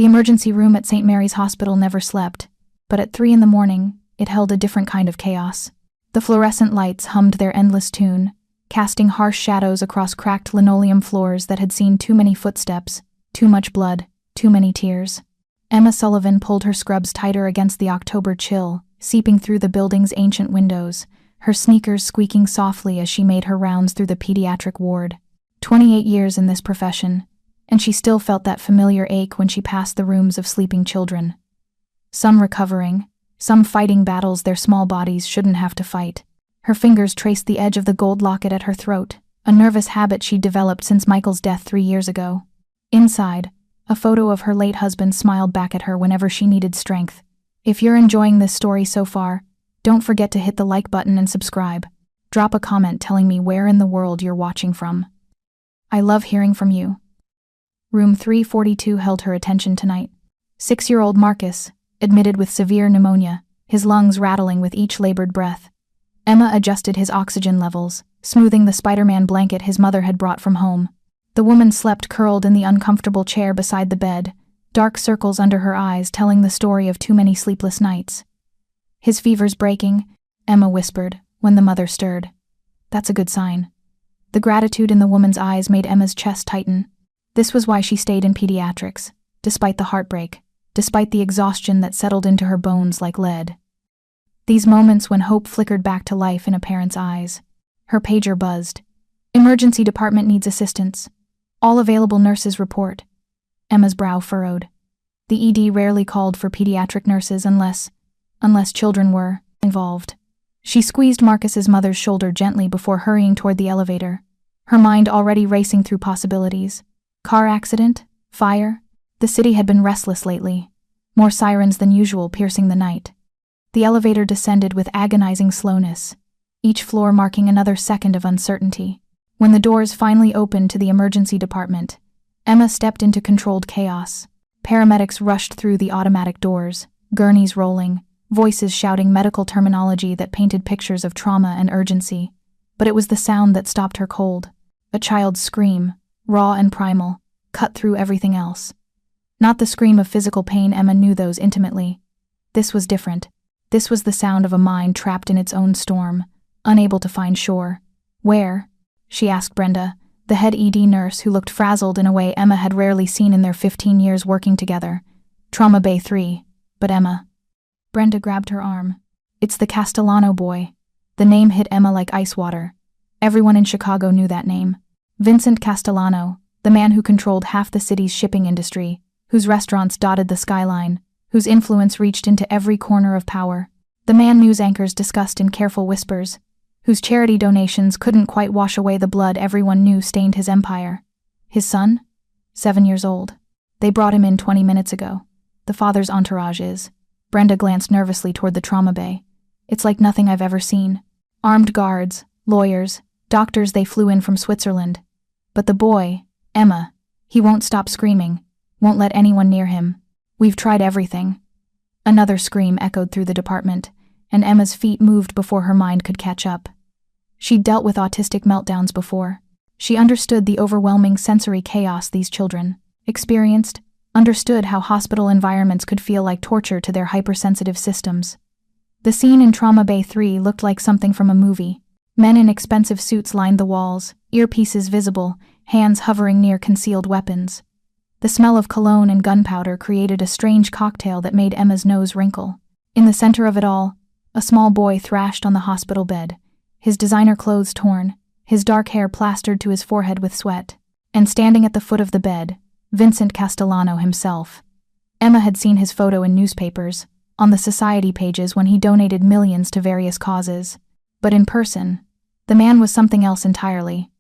The emergency room at St. Mary's Hospital never slept, but at 3 a.m, it held a different kind of chaos. The fluorescent lights hummed their endless tune, casting harsh shadows across cracked linoleum floors that had seen too many footsteps, too much blood, too many tears. Emma Sullivan pulled her scrubs tighter against the October chill, seeping through the building's ancient windows, her sneakers squeaking softly as she made her rounds through the pediatric ward. 28 years in this profession, and she still felt that familiar ache when she passed the rooms of sleeping children. Some recovering, some fighting battles their small bodies shouldn't have to fight. Her fingers traced the edge of the gold locket at her throat, a nervous habit she'd developed since Michael's death 3 years ago. Inside, a photo of her late husband smiled back at her whenever she needed strength. If you're enjoying this story so far, don't forget to hit the like button and subscribe. Drop a comment telling me where in the world you're watching from. I love hearing from you. Room 342 held her attention tonight. 6-year-old Marcus, admitted with severe pneumonia, his lungs rattling with each labored breath. Emma adjusted his oxygen levels, smoothing the Spider-Man blanket his mother had brought from home. The woman slept curled in the uncomfortable chair beside the bed, dark circles under her eyes telling the story of too many sleepless nights. His fever's breaking, Emma whispered, when the mother stirred. That's a good sign. The gratitude in the woman's eyes made Emma's chest tighten. This was why she stayed in pediatrics, despite the heartbreak, despite the exhaustion that settled into her bones like lead. These moments when hope flickered back to life in a parent's eyes. Her pager buzzed. Emergency department needs assistance. All available nurses report. Emma's brow furrowed. The ED rarely called for pediatric nurses unless children were involved. She squeezed Marcus's mother's shoulder gently before hurrying toward the elevator, her mind already racing through possibilities. Car accident? Fire? The city had been restless lately, more sirens than usual piercing the night. The elevator descended with agonizing slowness, each floor marking another second of uncertainty. When the doors finally opened to the emergency department, Emma stepped into controlled chaos. Paramedics rushed through the automatic doors, gurneys rolling, voices shouting medical terminology that painted pictures of trauma and urgency. But it was the sound that stopped her cold. A child's scream, raw and primal, cut through everything else. Not the scream of physical pain. Emma knew those intimately. This was different. This was the sound of a mind trapped in its own storm, unable to find shore. Where? She asked Brenda, the head ED nurse who looked frazzled in a way Emma had rarely seen in their 15 years working together. Trauma Bay 3, but Emma. Brenda grabbed her arm. It's the Castellano boy. The name hit Emma like ice water. Everyone in Chicago knew that name. Vincent Castellano, the man who controlled half the city's shipping industry, whose restaurants dotted the skyline, whose influence reached into every corner of power. The man news anchors discussed in careful whispers, whose charity donations couldn't quite wash away the blood everyone knew stained his empire. His son? 7 years old. They brought him in 20 minutes ago. The father's entourage is. Brenda glanced nervously toward the trauma bay. It's like nothing I've ever seen. Armed guards, lawyers, doctors. They flew in from Switzerland. But the boy, Emma, he won't stop screaming, won't let anyone near him. We've tried everything. Another scream echoed through the department, and Emma's feet moved before her mind could catch up. She'd dealt with autistic meltdowns before. She understood the overwhelming sensory chaos these children experienced, understood how hospital environments could feel like torture to their hypersensitive systems. The scene in Trauma Bay 3 looked like something from a movie. Men in expensive suits lined the walls, earpieces visible, hands hovering near concealed weapons. The smell of cologne and gunpowder created a strange cocktail that made Emma's nose wrinkle. In the center of it all, a small boy thrashed on the hospital bed, his designer clothes torn, his dark hair plastered to his forehead with sweat. And standing at the foot of the bed, Vincent Castellano himself. Emma had seen his photo in newspapers, on the society pages when he donated millions to various causes. But in person, the man was something else entirely.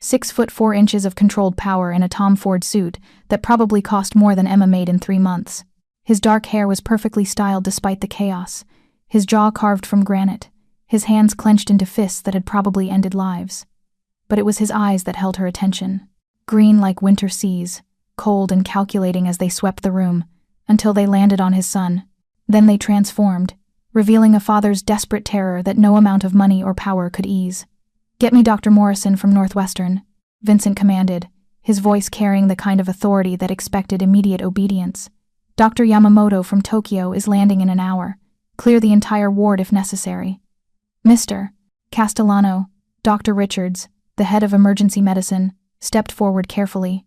6 foot 4 inches of controlled power in a Tom Ford suit that probably cost more than Emma made in 3 months. His dark hair was perfectly styled despite the chaos, his jaw carved from granite, his hands clenched into fists that had probably ended lives. But it was his eyes that held her attention, green like winter seas, cold and calculating as they swept the room, until they landed on his son. Then they transformed, revealing a father's desperate terror that no amount of money or power could ease. "Get me Dr. Morrison from Northwestern," Vincent commanded, his voice carrying the kind of authority that expected immediate obedience. Dr. Yamamoto from Tokyo is landing in an hour. Clear the entire ward if necessary. Mr. Castellano, Dr. Richards, the head of emergency medicine, stepped forward carefully.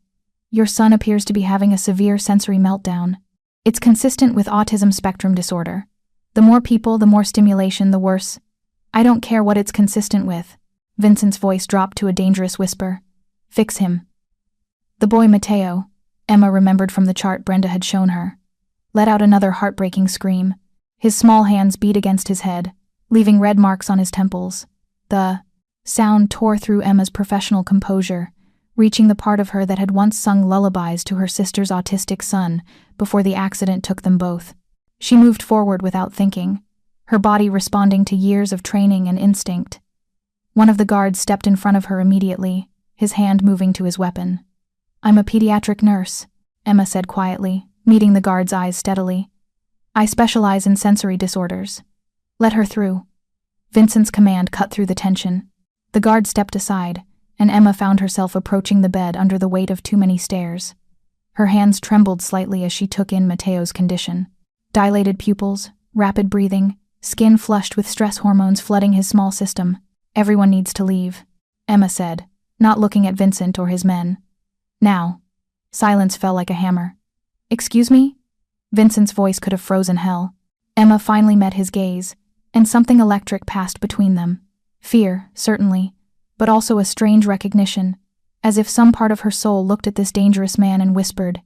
Your son appears to be having a severe sensory meltdown. It's consistent with autism spectrum disorder. The more people, the more stimulation, the worse. I don't care what it's consistent with. Vincent's voice dropped to a dangerous whisper. Fix him. The boy Matteo, Emma remembered from the chart Brenda had shown her, let out another heartbreaking scream. His small hands beat against his head, leaving red marks on his temples. The sound tore through Emma's professional composure, reaching the part of her that had once sung lullabies to her sister's autistic son before the accident took them both. She moved forward without thinking, her body responding to years of training and instinct. One of the guards stepped in front of her immediately, his hand moving to his weapon. I'm a pediatric nurse, Emma said quietly, meeting the guard's eyes steadily. I specialize in sensory disorders. Let her through. Vincent's command cut through the tension. The guard stepped aside, and Emma found herself approaching the bed under the weight of too many stares. Her hands trembled slightly as she took in Matteo's condition. Dilated pupils, rapid breathing, skin flushed with stress hormones flooding his small system. Everyone needs to leave, Emma said, not looking at Vincent or his men. Now. Silence fell like a hammer. Excuse me? Vincent's voice could have frozen hell. Emma finally met his gaze, and something electric passed between them. Fear, certainly, but also a strange recognition, as if some part of her soul looked at this dangerous man and whispered,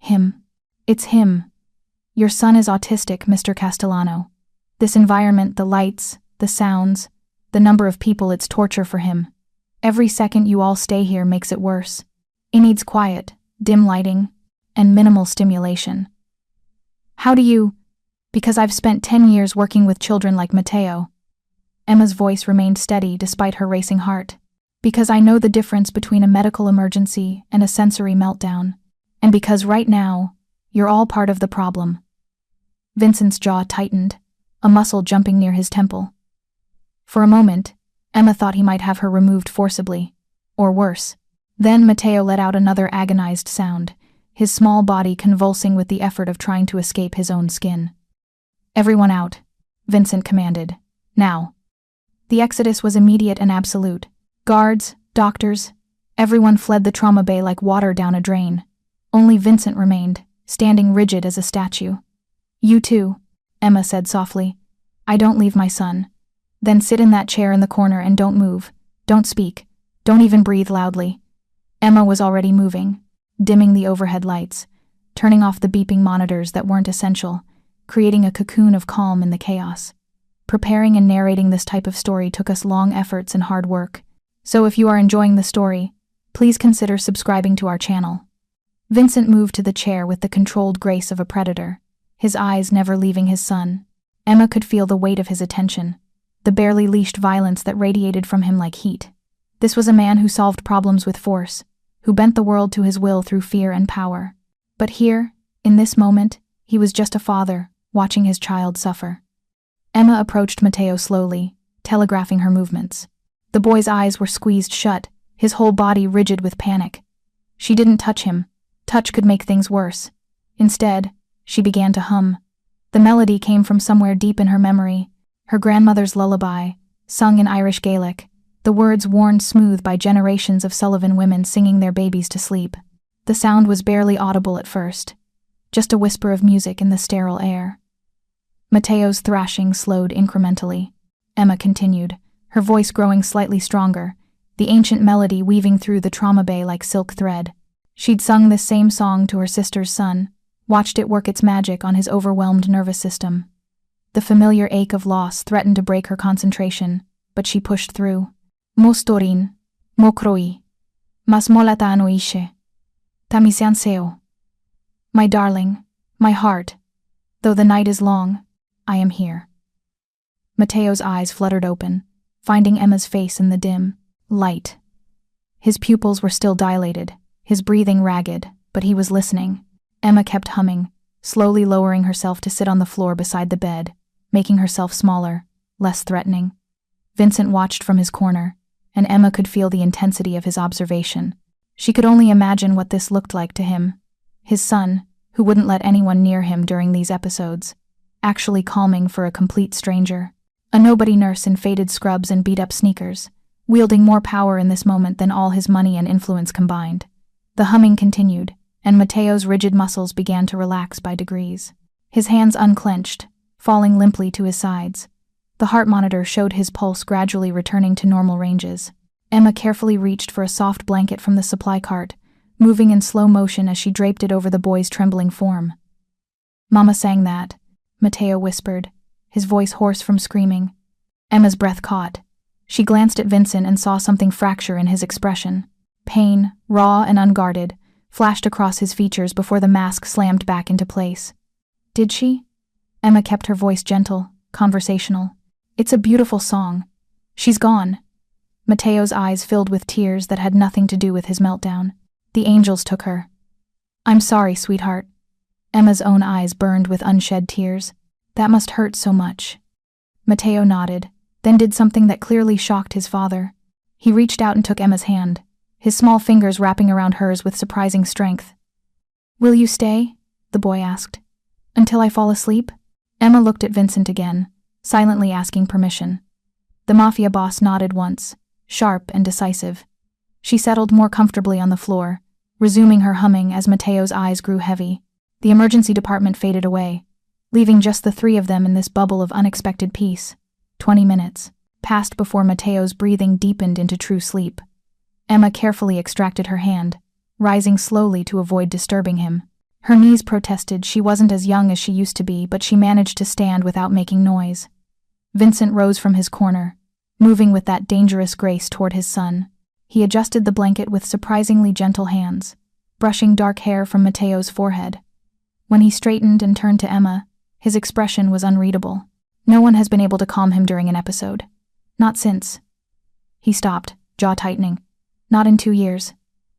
Him. It's him. Your son is autistic, Mr. Castellano. This environment, the lights, the sounds, the number of people, it's torture for him. Every second you all stay here makes it worse. It needs quiet, dim lighting, and minimal stimulation. How do you? Because I've spent 10 years working with children like Matteo. Emma's voice remained steady despite her racing heart. Because I know the difference between a medical emergency and a sensory meltdown. And because right now, you're all part of the problem. Vincent's jaw tightened, a muscle jumping near his temple. For a moment, Emma thought he might have her removed forcibly, or worse. Then Matteo let out another agonized sound, his small body convulsing with the effort of trying to escape his own skin. Everyone out, Vincent commanded. Now. The exodus was immediate and absolute. Guards, doctors, everyone fled the trauma bay like water down a drain. Only Vincent remained, standing rigid as a statue. You too, Emma said softly. I don't leave my son. Then sit in that chair in the corner and don't move. Don't speak. Don't even breathe loudly. Emma was already moving, dimming the overhead lights, turning off the beeping monitors that weren't essential, creating a cocoon of calm in the chaos. Preparing and narrating this type of story took us long efforts and hard work. So if you are enjoying the story, please consider subscribing to our channel. Vincent moved to the chair with the controlled grace of a predator, his eyes never leaving his son. Emma could feel the weight of his attention, the barely leashed violence that radiated from him like heat. This was a man who solved problems with force, who bent the world to his will through fear and power. But here, in this moment, he was just a father, watching his child suffer. Emma approached Matteo slowly, telegraphing her movements. The boy's eyes were squeezed shut, his whole body rigid with panic. She didn't touch him. Touch could make things worse. Instead, she began to hum. The melody came from somewhere deep in her memory, her grandmother's lullaby, sung in Irish Gaelic, the words worn smooth by generations of Sullivan women singing their babies to sleep. The sound was barely audible at first, just a whisper of music in the sterile air. Matteo's thrashing slowed incrementally. Emma continued, her voice growing slightly stronger, the ancient melody weaving through the trauma bay like silk thread. She'd sung this same song to her sister's son, watched it work its magic on his overwhelmed nervous system. The familiar ache of loss threatened to break her concentration, but she pushed through. Mo storin, mo kroi, mas molata no ishe, tamisianseo. My darling, my heart, though the night is long, I am here. Matteo's eyes fluttered open, finding Emma's face in the dim light. His pupils were still dilated, his breathing ragged, but he was listening. Emma kept humming, slowly lowering herself to sit on the floor beside the bed, making herself smaller, less threatening. Vincent watched from his corner, and Emma could feel the intensity of his observation. She could only imagine what this looked like to him. His son, who wouldn't let anyone near him during these episodes, actually calming for a complete stranger. A nobody nurse in faded scrubs and beat-up sneakers, wielding more power in this moment than all his money and influence combined. The humming continued, and Matteo's rigid muscles began to relax by degrees. His hands unclenched, falling limply to his sides. The heart monitor showed his pulse gradually returning to normal ranges. Emma carefully reached for a soft blanket from the supply cart, moving in slow motion as she draped it over the boy's trembling form. "Mama sang that," Matteo whispered, his voice hoarse from screaming. Emma's breath caught. She glanced at Vincent and saw something fracture in his expression. Pain, raw and unguarded, flashed across his features before the mask slammed back into place. "Did she?" Emma kept her voice gentle, conversational. "It's a beautiful song. She's gone." Matteo's eyes filled with tears that had nothing to do with his meltdown. "The angels took her." "I'm sorry, sweetheart." Emma's own eyes burned with unshed tears. "That must hurt so much." Matteo nodded, then did something that clearly shocked his father. He reached out and took Emma's hand, his small fingers wrapping around hers with surprising strength. "Will you stay?" the boy asked. "Until I fall asleep?" Emma looked at Vincent again, silently asking permission. The Mafia boss nodded once, sharp and decisive. She settled more comfortably on the floor, resuming her humming as Matteo's eyes grew heavy. The emergency department faded away, leaving just the three of them in this bubble of unexpected peace. 20 minutes passed before Matteo's breathing deepened into true sleep. Emma carefully extracted her hand, rising slowly to avoid disturbing him. Her knees protested. She wasn't as young as she used to be, but she managed to stand without making noise. Vincent rose from his corner, moving with that dangerous grace toward his son. He adjusted the blanket with surprisingly gentle hands, brushing dark hair from Matteo's forehead. When he straightened and turned to Emma, his expression was unreadable. No one has been able to calm him during an episode. Not since. He stopped, jaw tightening. Not in 2 years.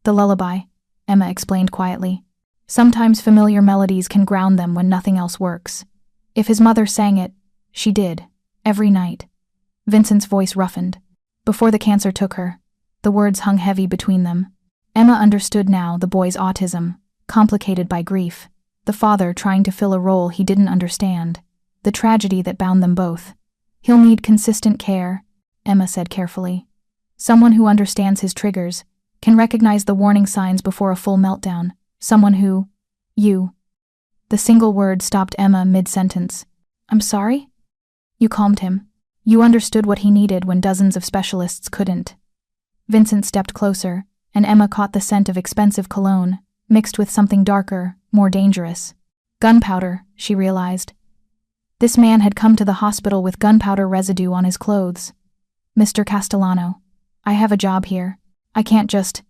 The lullaby, Emma explained quietly. Sometimes familiar melodies can ground them when nothing else works. If his mother sang it, she did, every night. Vincent's voice roughened. Before the cancer took her, the words hung heavy between them. Emma understood now the boy's autism, complicated by grief, the father trying to fill a role he didn't understand, the tragedy that bound them both. "He'll need consistent care," Emma said carefully. "Someone who understands his triggers, can recognize the warning signs before a full meltdown. Someone who... you." The single word stopped Emma mid-sentence. "I'm sorry?" "You calmed him. You understood what he needed when dozens of specialists couldn't." Vincent stepped closer, and Emma caught the scent of expensive cologne, mixed with something darker, more dangerous. Gunpowder, she realized. This man had come to the hospital with gunpowder residue on his clothes. "Mr. Castellano, I have a job here. I can't just...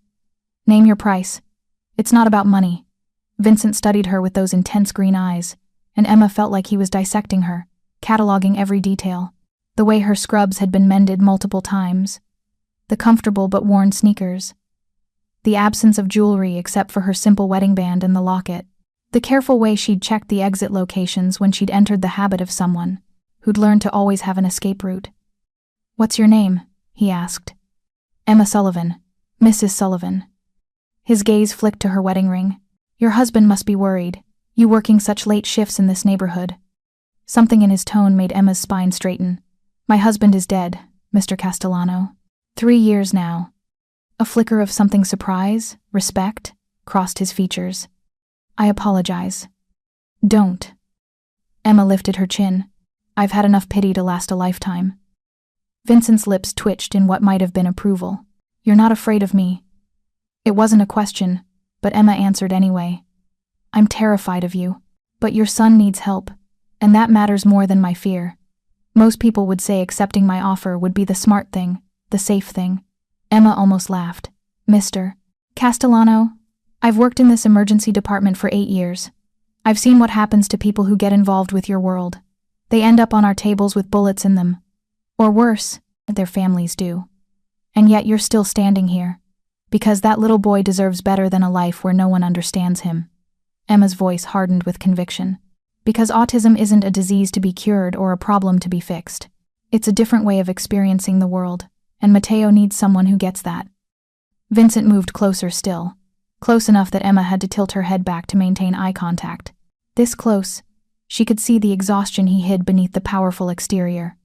Name your price. It's not about money." Vincent studied her with those intense green eyes, and Emma felt like he was dissecting her, cataloging every detail. The way her scrubs had been mended multiple times. The comfortable but worn sneakers. The absence of jewelry except for her simple wedding band and the locket. The careful way she'd checked the exit locations when she'd entered the habit of someone who'd learned to always have an escape route. "What's your name?" he asked. "Emma Sullivan. Mrs. Sullivan." His gaze flicked to her wedding ring. "Your husband must be worried, you working such late shifts in this neighborhood." Something in his tone made Emma's spine straighten. "My husband is dead, Mr. Castellano. 3 years now." A flicker of something surprise, respect, crossed his features. "I apologize." "Don't." Emma lifted her chin. "I've had enough pity to last a lifetime." Vincent's lips twitched in what might have been approval. "You're not afraid of me." It wasn't a question, but Emma answered anyway. "I'm terrified of you, but your son needs help, and that matters more than my fear. Most people would say accepting my offer would be the smart thing, the safe thing." Emma almost laughed. "Mr. Castellano, I've worked in this emergency department for 8 years. I've seen what happens to people who get involved with your world. They end up on our tables with bullets in them. Or worse, their families do. And yet you're still standing here. Because that little boy deserves better than a life where no one understands him." Emma's voice hardened with conviction. "Because autism isn't a disease to be cured or a problem to be fixed. It's a different way of experiencing the world, and Matteo needs someone who gets that." Vincent moved closer still, close enough that Emma had to tilt her head back to maintain eye contact. This close, she could see the exhaustion he hid beneath the powerful exterior.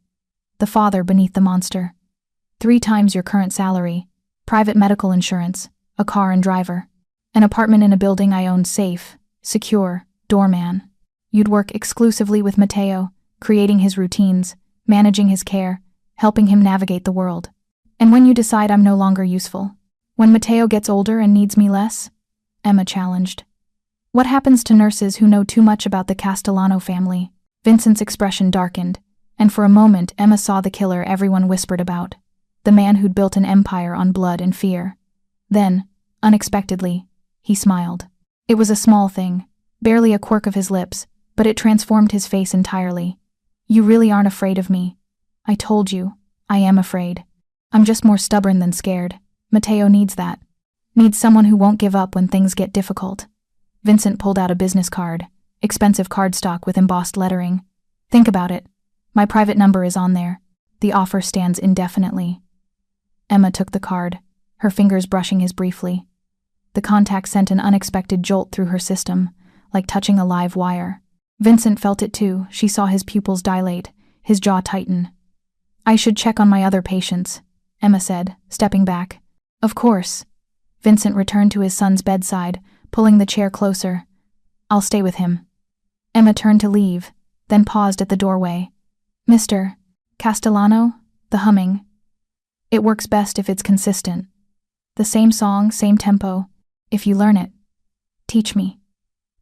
The father beneath the monster. 3 times your current salary, private medical insurance, a car and driver, an apartment in a building I owned, safe, secure, doorman. You'd work exclusively with Matteo, creating his routines, managing his care, helping him navigate the world. And when you decide I'm no longer useful? When Matteo gets older and needs me less? Emma challenged. What happens to nurses who know too much about the Castellano family? Vincent's expression darkened, and for a moment Emma saw the killer everyone whispered about, the man who'd built an empire on blood and fear. Then, unexpectedly, he smiled. It was a small thing, barely a quirk of his lips, but it transformed his face entirely. You really aren't afraid of me. I told you, I am afraid. I'm just more stubborn than scared. Matteo needs that. Needs someone who won't give up when things get difficult. Vincent pulled out a business card, expensive cardstock with embossed lettering. Think about it. My private number is on there. The offer stands indefinitely. Emma took the card, her fingers brushing his briefly. The contact sent an unexpected jolt through her system, like touching a live wire. Vincent felt it too. She saw his pupils dilate, his jaw tighten. I should check on my other patients, Emma said, stepping back. Of course. Vincent returned to his son's bedside, pulling the chair closer. I'll stay with him. Emma turned to leave, then paused at the doorway. Mr. Castellano? The humming. It works best if it's consistent. The same song, same tempo. If you learn it. Teach me.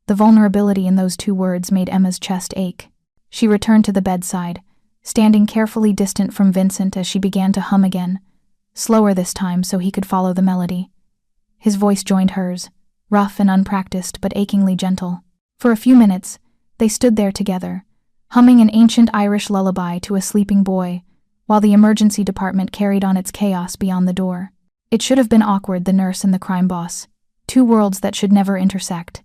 The vulnerability in those 2 words made Emma's chest ache. She returned to the bedside, standing carefully distant from Vincent as she began to hum again, slower this time so he could follow the melody. His voice joined hers, rough and unpracticed but achingly gentle. For a few minutes, they stood there together, humming an ancient Irish lullaby to a sleeping boy, while the emergency department carried on its chaos beyond the door. It should have been awkward, the nurse and the crime boss, 2 worlds that should never intersect.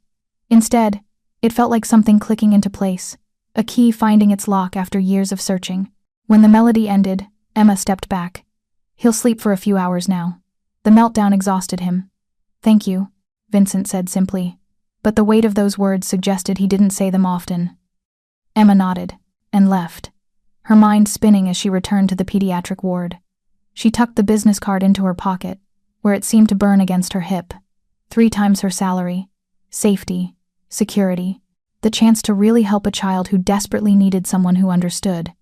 Instead, it felt like something clicking into place, a key finding its lock after years of searching. When the melody ended, Emma stepped back. He'll sleep for a few hours now. The meltdown exhausted him. Thank you, Vincent said simply, but the weight of those words suggested he didn't say them often. Emma nodded, and left, her mind spinning as she returned to the pediatric ward. She tucked the business card into her pocket, where it seemed to burn against her hip. 3 times her salary, safety, security, the chance to really help a child who desperately needed someone who understood,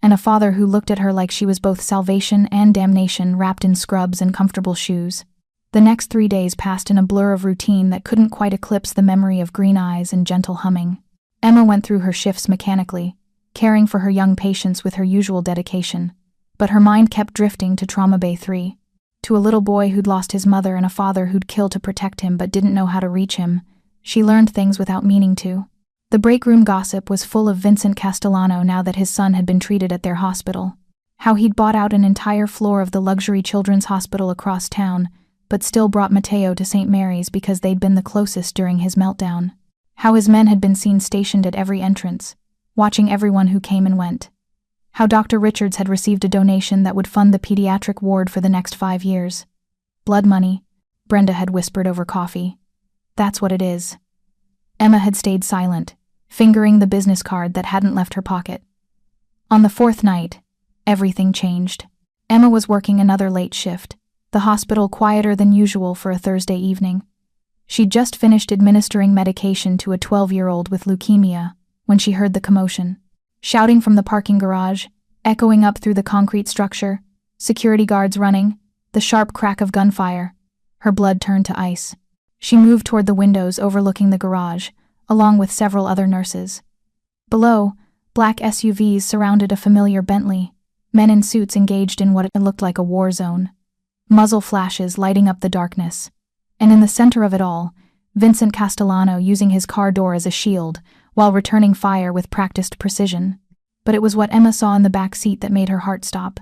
and a father who looked at her like she was both salvation and damnation wrapped in scrubs and comfortable shoes. The next 3 days passed in a blur of routine that couldn't quite eclipse the memory of green eyes and gentle humming. Emma went through her shifts mechanically, caring for her young patients with her usual dedication, but her mind kept drifting to Trauma Bay 3, to a little boy who'd lost his mother and a father who'd killed to protect him but didn't know how to reach him. She learned things without meaning to. The break room gossip was full of Vincent Castellano now that his son had been treated at their hospital. How he'd bought out an entire floor of the luxury children's hospital across town, but still brought Matteo to St. Mary's because they'd been the closest during his meltdown. How his men had been seen stationed at every entrance, watching everyone who came and went. How Dr. Richards had received a donation that would fund the pediatric ward for the next 5 years. Blood money, Brenda had whispered over coffee. That's what it is. Emma had stayed silent, fingering the business card that hadn't left her pocket. On the 4th night, everything changed. Emma was working another late shift, the hospital quieter than usual for a Thursday evening. She'd just finished administering medication to a 12-year-old with leukemia when she heard the commotion. Shouting from the parking garage, echoing up through the concrete structure, security guards running, the sharp crack of gunfire. Her blood turned to ice. She moved toward the windows overlooking the garage, along with several other nurses. Below, black SUVs surrounded a familiar Bentley, men in suits engaged in what looked like a war zone. Muzzle flashes lighting up the darkness. And in the center of it all, Vincent Castellano using his car door as a shield, while returning fire with practiced precision. But it was what Emma saw in the back seat that made her heart stop.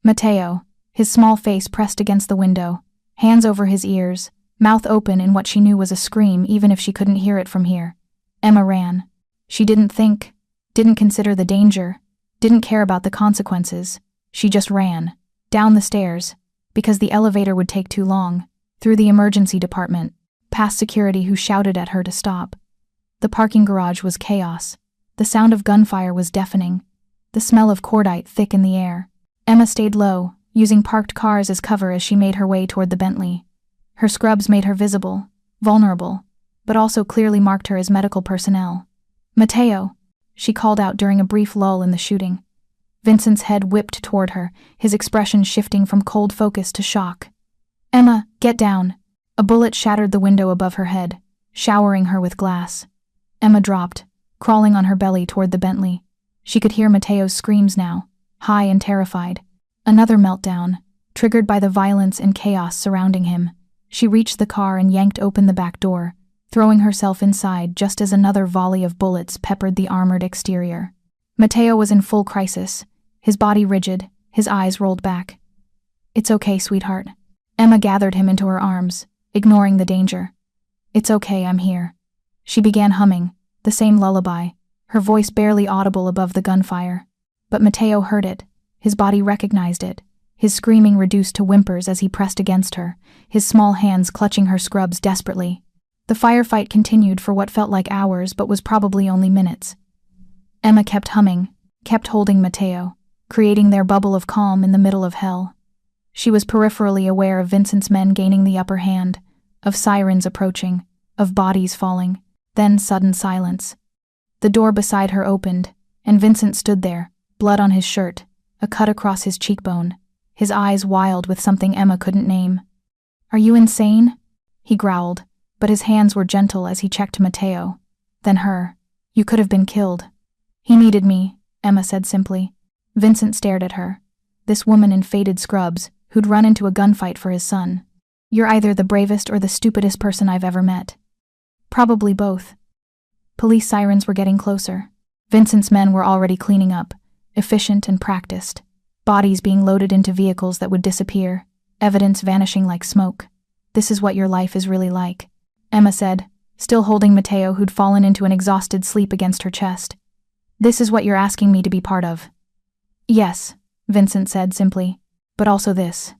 Matteo, his small face pressed against the window, hands over his ears, mouth open in what she knew was a scream even if she couldn't hear it from here. Emma ran. She didn't think, didn't consider the danger, didn't care about the consequences. She just ran, down the stairs, because the elevator would take too long, through the emergency department, past security who shouted at her to stop. The parking garage was chaos. The sound of gunfire was deafening. The smell of cordite thick in the air. Emma stayed low, using parked cars as cover as she made her way toward the Bentley. Her scrubs made her visible, vulnerable, but also clearly marked her as medical personnel. "Matteo," she called out during a brief lull in the shooting. Vincent's head whipped toward her, his expression shifting from cold focus to shock. "Emma, get down." A bullet shattered the window above her head, showering her with glass. Emma dropped, crawling on her belly toward the Bentley. She could hear Matteo's screams now, high and terrified. Another meltdown, triggered by the violence and chaos surrounding him. She reached the car and yanked open the back door, throwing herself inside just as another volley of bullets peppered the armored exterior. Matteo was in full crisis, his body rigid, his eyes rolled back. "It's okay, sweetheart." Emma gathered him into her arms, ignoring the danger. "It's okay, I'm here." She began humming, the same lullaby, her voice barely audible above the gunfire. But Matteo heard it. His body recognized it, his screaming reduced to whimpers as he pressed against her, his small hands clutching her scrubs desperately. The firefight continued for what felt like hours but was probably only minutes. Emma kept humming, kept holding Matteo, creating their bubble of calm in the middle of hell. She was peripherally aware of Vincent's men gaining the upper hand, of sirens approaching, of bodies falling, then sudden silence. The door beside her opened, and Vincent stood there, blood on his shirt, a cut across his cheekbone, his eyes wild with something Emma couldn't name. "Are you insane?" he growled, but his hands were gentle as he checked Matteo. Then her. "You could have been killed." "He needed me," Emma said simply. Vincent stared at her. This woman in faded scrubs, who'd run into a gunfight for his son. "You're either the bravest or the stupidest person I've ever met." "Probably both." Police sirens were getting closer. Vincent's men were already cleaning up, efficient and practiced. Bodies being loaded into vehicles that would disappear, evidence vanishing like smoke. "This is what your life is really like," Emma said, still holding Matteo, who'd fallen into an exhausted sleep against her chest. "This is what you're asking me to be part of." "Yes," Vincent said simply, "but also this."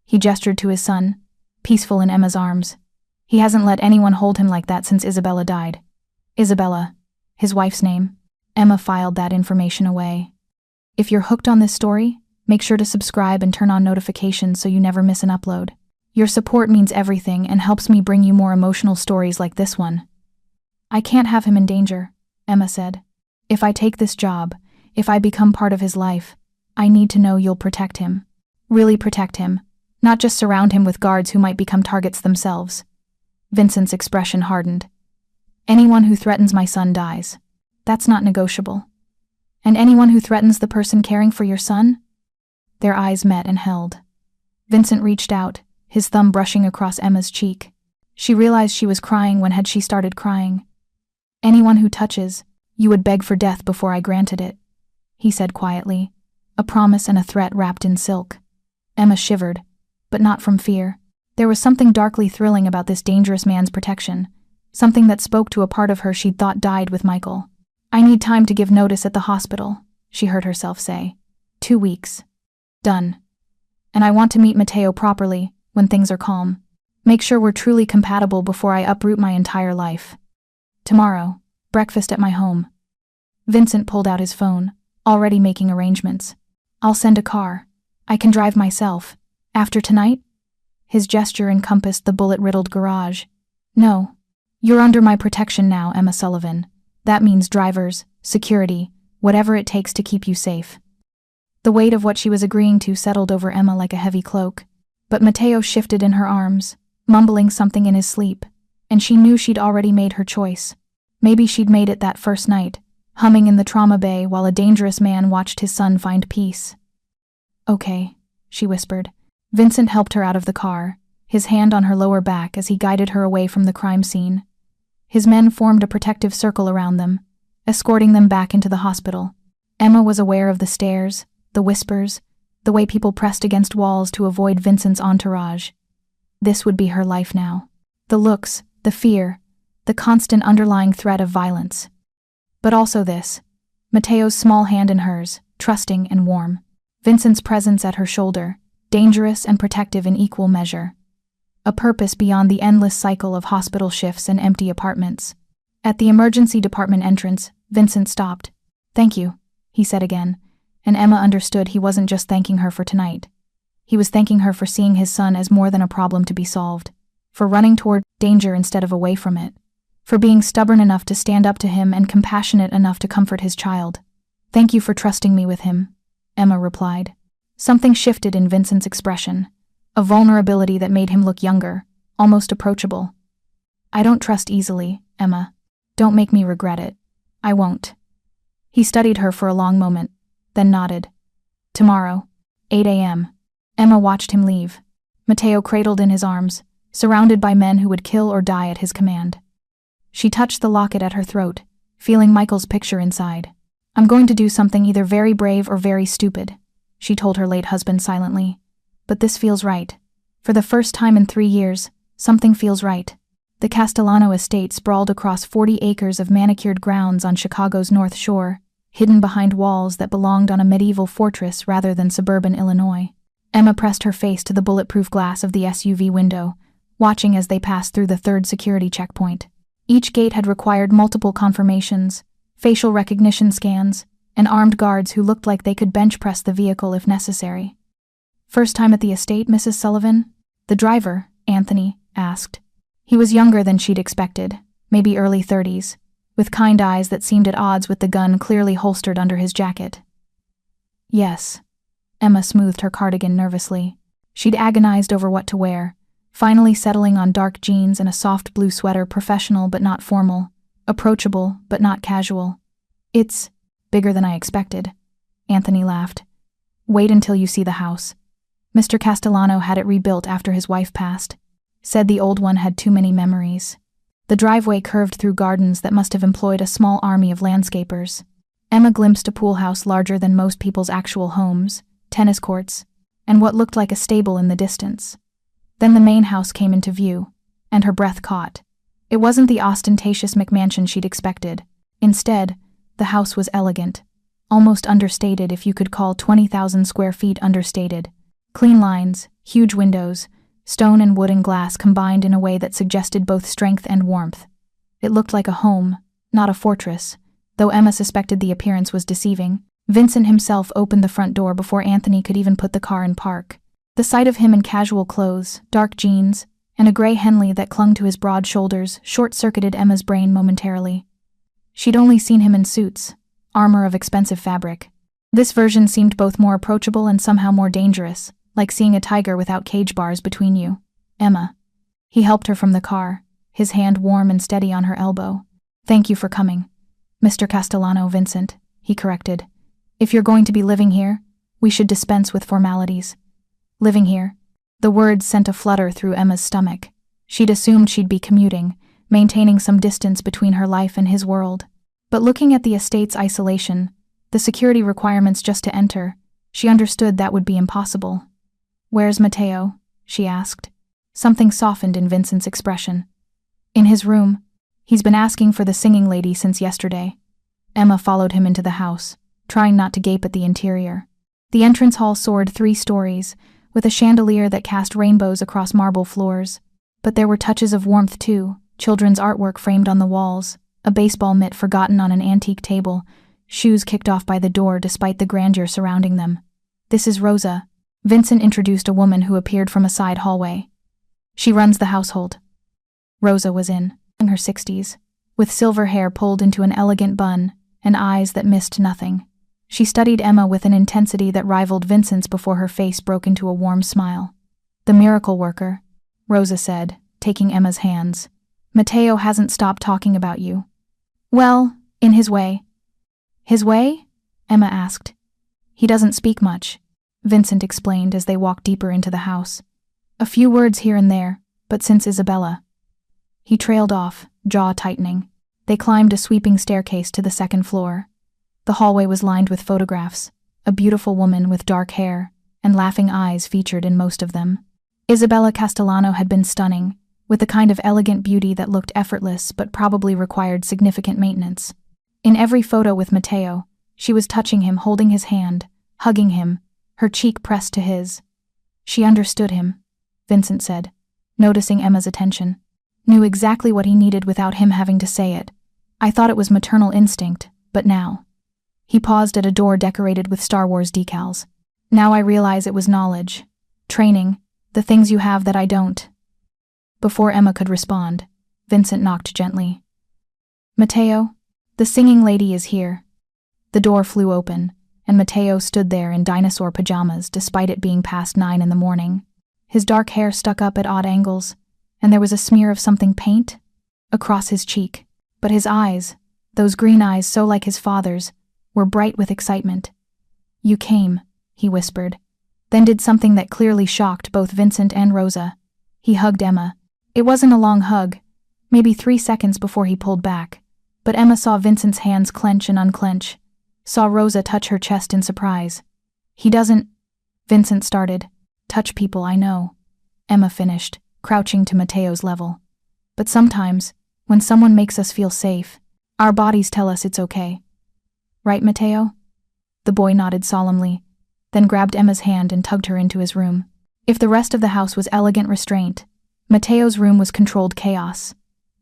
He gestured to his son, peaceful in Emma's arms. "He hasn't let anyone hold him like that since Isabella died." Isabella, his wife's name. Emma filed that information away. If you're hooked on this story, make sure to subscribe and turn on notifications so you never miss an upload. Your support means everything and helps me bring you more emotional stories like this one. "I can't have him in danger," Emma said. "If I take this job, if I become part of his life, I need to know you'll protect him. Really protect him, not just surround him with guards who might become targets themselves." Vincent's expression hardened. "Anyone who threatens my son dies. That's not negotiable." "And anyone who threatens the person caring for your son?" Their eyes met and held. Vincent reached out, his thumb brushing across Emma's cheek. She realized she was crying when had she started crying. "Anyone who touches, you would beg for death before I granted it," he said quietly, a promise and a threat wrapped in silk. Emma shivered, but not from fear. There was something darkly thrilling about this dangerous man's protection, something that spoke to a part of her she'd thought died with Michael. "I need time to give notice at the hospital," she heard herself say. 2 weeks. Done. "And I want to meet Matteo properly, when things are calm. Make sure we're truly compatible before I uproot my entire life. Tomorrow, breakfast at my home." Vincent pulled out his phone, already making arrangements. "I'll send a car. I can drive myself. After tonight?" His gesture encompassed the bullet-riddled garage. "No. You're under my protection now, Emma Sullivan. That means drivers, security, whatever it takes to keep you safe." The weight of what she was agreeing to settled over Emma like a heavy cloak, but Matteo shifted in her arms, mumbling something in his sleep, and she knew she'd already made her choice. Maybe she'd made it that first night, humming in the trauma bay while a dangerous man watched his son find peace. "Okay," she whispered. Vincent helped her out of the car, his hand on her lower back as he guided her away from the crime scene. His men formed a protective circle around them, escorting them back into the hospital. Emma was aware of the stares, the whispers, the way people pressed against walls to avoid Vincent's entourage. This would be her life now. The looks, the fear, the constant underlying threat of violence. But also this, Matteo's small hand in hers, trusting and warm. Vincent's presence at her shoulder, dangerous and protective in equal measure. a purpose beyond the endless cycle of hospital shifts and empty apartments. At the emergency department entrance, Vincent stopped. "Thank you," he said again, and Emma understood he wasn't just thanking her for tonight. He was thanking her for seeing his son as more than a problem to be solved, for running toward danger instead of away from it, for being stubborn enough to stand up to him and compassionate enough to comfort his child. "Thank you for trusting me with him," Emma replied. Something shifted in Vincent's expression, a vulnerability that made him look younger, almost approachable. "I don't trust easily, Emma. Don't make me regret it. I won't." He studied her for a long moment, then nodded. "Tomorrow, 8 a.m. Emma watched him leave, Matteo cradled in his arms, surrounded by men who would kill or die at his command. She touched the locket at her throat, feeling Michael's picture inside. "I'm going to do something either very brave or very stupid," she told her late husband silently. "But this feels right. For the first time in 3 years, something feels right." The Castellano estate sprawled across 40 acres of manicured grounds on Chicago's North Shore, hidden behind walls that belonged on a medieval fortress rather than suburban Illinois. Emma pressed her face to the bulletproof glass of the SUV window, watching as they passed through the third security checkpoint. Each gate had required multiple confirmations, facial recognition scans, and armed guards who looked like they could bench press the vehicle if necessary. "First time at the estate, Mrs. Sullivan?" the driver, Anthony, asked. He was younger than she'd expected, maybe early 30s, with kind eyes that seemed at odds with the gun clearly holstered under his jacket. "Yes." Emma smoothed her cardigan nervously. She'd agonized over what to wear, finally settling on dark jeans and a soft blue sweater, professional but not formal, approachable but not casual. "It's bigger than I expected," Anthony laughed. "Wait until you see the house. Mr. Castellano had it rebuilt after his wife passed. Said the old one had too many memories." The driveway curved through gardens that must have employed a small army of landscapers. Emma glimpsed a pool house larger than most people's actual homes, tennis courts, and what looked like a stable in the distance. Then the main house came into view, and her breath caught. It wasn't the ostentatious McMansion she'd expected. Instead, the house was elegant, almost understated if you could call 20,000 square feet understated. Clean lines, huge windows, stone and wood and glass combined in a way that suggested both strength and warmth. It looked like a home, not a fortress, though Emma suspected the appearance was deceiving. Vincent himself opened the front door before Anthony could even put the car in park. The sight of him in casual clothes, dark jeans, and a gray Henley that clung to his broad shoulders short-circuited Emma's brain momentarily. She'd only seen him in suits, armor of expensive fabric. This version seemed both more approachable and somehow more dangerous, like seeing a tiger without cage bars between you. "Emma." He helped her from the car, his hand warm and steady on her elbow. "Thank you for coming. Mr. Castellano, Vincent," he corrected. "If you're going to be living here, we should dispense with formalities." Living here? The words sent a flutter through Emma's stomach. She'd assumed she'd be commuting, maintaining some distance between her life and his world. But looking at the estate's isolation, the security requirements just to enter, she understood that would be impossible. "Where's Matteo?" she asked. Something softened in Vincent's expression. "In his room. He's been asking for the singing lady since yesterday." Emma followed him into the house, trying not to gape at the interior. The entrance hall soared 3 stories, with a chandelier that cast rainbows across marble floors. But there were touches of warmth too, children's artwork framed on the walls, a baseball mitt forgotten on an antique table, shoes kicked off by the door despite the grandeur surrounding them. "This is Rosa," Vincent introduced a woman who appeared from a side hallway. "She runs the household." Rosa was in her 60s, with silver hair pulled into an elegant bun and eyes that missed nothing. She studied Emma with an intensity that rivaled Vincent's before her face broke into a warm smile. "The miracle worker," Rosa said, taking Emma's hands. "Matteo hasn't stopped talking about you." "Well, in his way." "His way?" Emma asked. "He doesn't speak much," Vincent explained as they walked deeper into the house. "A few words here and there, but since Isabella." He trailed off, jaw tightening. They climbed a sweeping staircase to the 2nd floor. The hallway was lined with photographs, a beautiful woman with dark hair, and laughing eyes featured in most of them. Isabella Castellano had been stunning, with the kind of elegant beauty that looked effortless but probably required significant maintenance. In every photo with Matteo, she was touching him, holding his hand, hugging him, her cheek pressed to his. She understood him, Vincent said. noticing Emma's attention. Knew exactly what he needed without him having to say it. I thought it was maternal instinct, but now. He paused at a door decorated with Star Wars decals. Now I realize it was knowledge. Training. The things you have that I don't. Before Emma could respond, Vincent knocked gently. Matteo, the singing lady is here. The door flew open, and Matteo stood there in dinosaur pajamas despite it being past 9 in the morning. His dark hair stuck up at odd angles, and there was a smear of something paint across his cheek. But his eyes, those green eyes so like his father's, were bright with excitement. You came, he whispered, then did something that clearly shocked both Vincent and Rosa. He hugged Emma. It wasn't a long hug, maybe 3 seconds before he pulled back, but Emma saw Vincent's hands clench and unclench, saw Rosa touch her chest in surprise. He doesn't, Vincent started. Touch people, I know, Emma finished, crouching to Matteo's level. But sometimes, when someone makes us feel safe, our bodies tell us it's okay. Right, Matteo? The boy nodded solemnly, then grabbed Emma's hand and tugged her into his room. If the rest of the house was elegant restraint, Matteo's room was controlled chaos.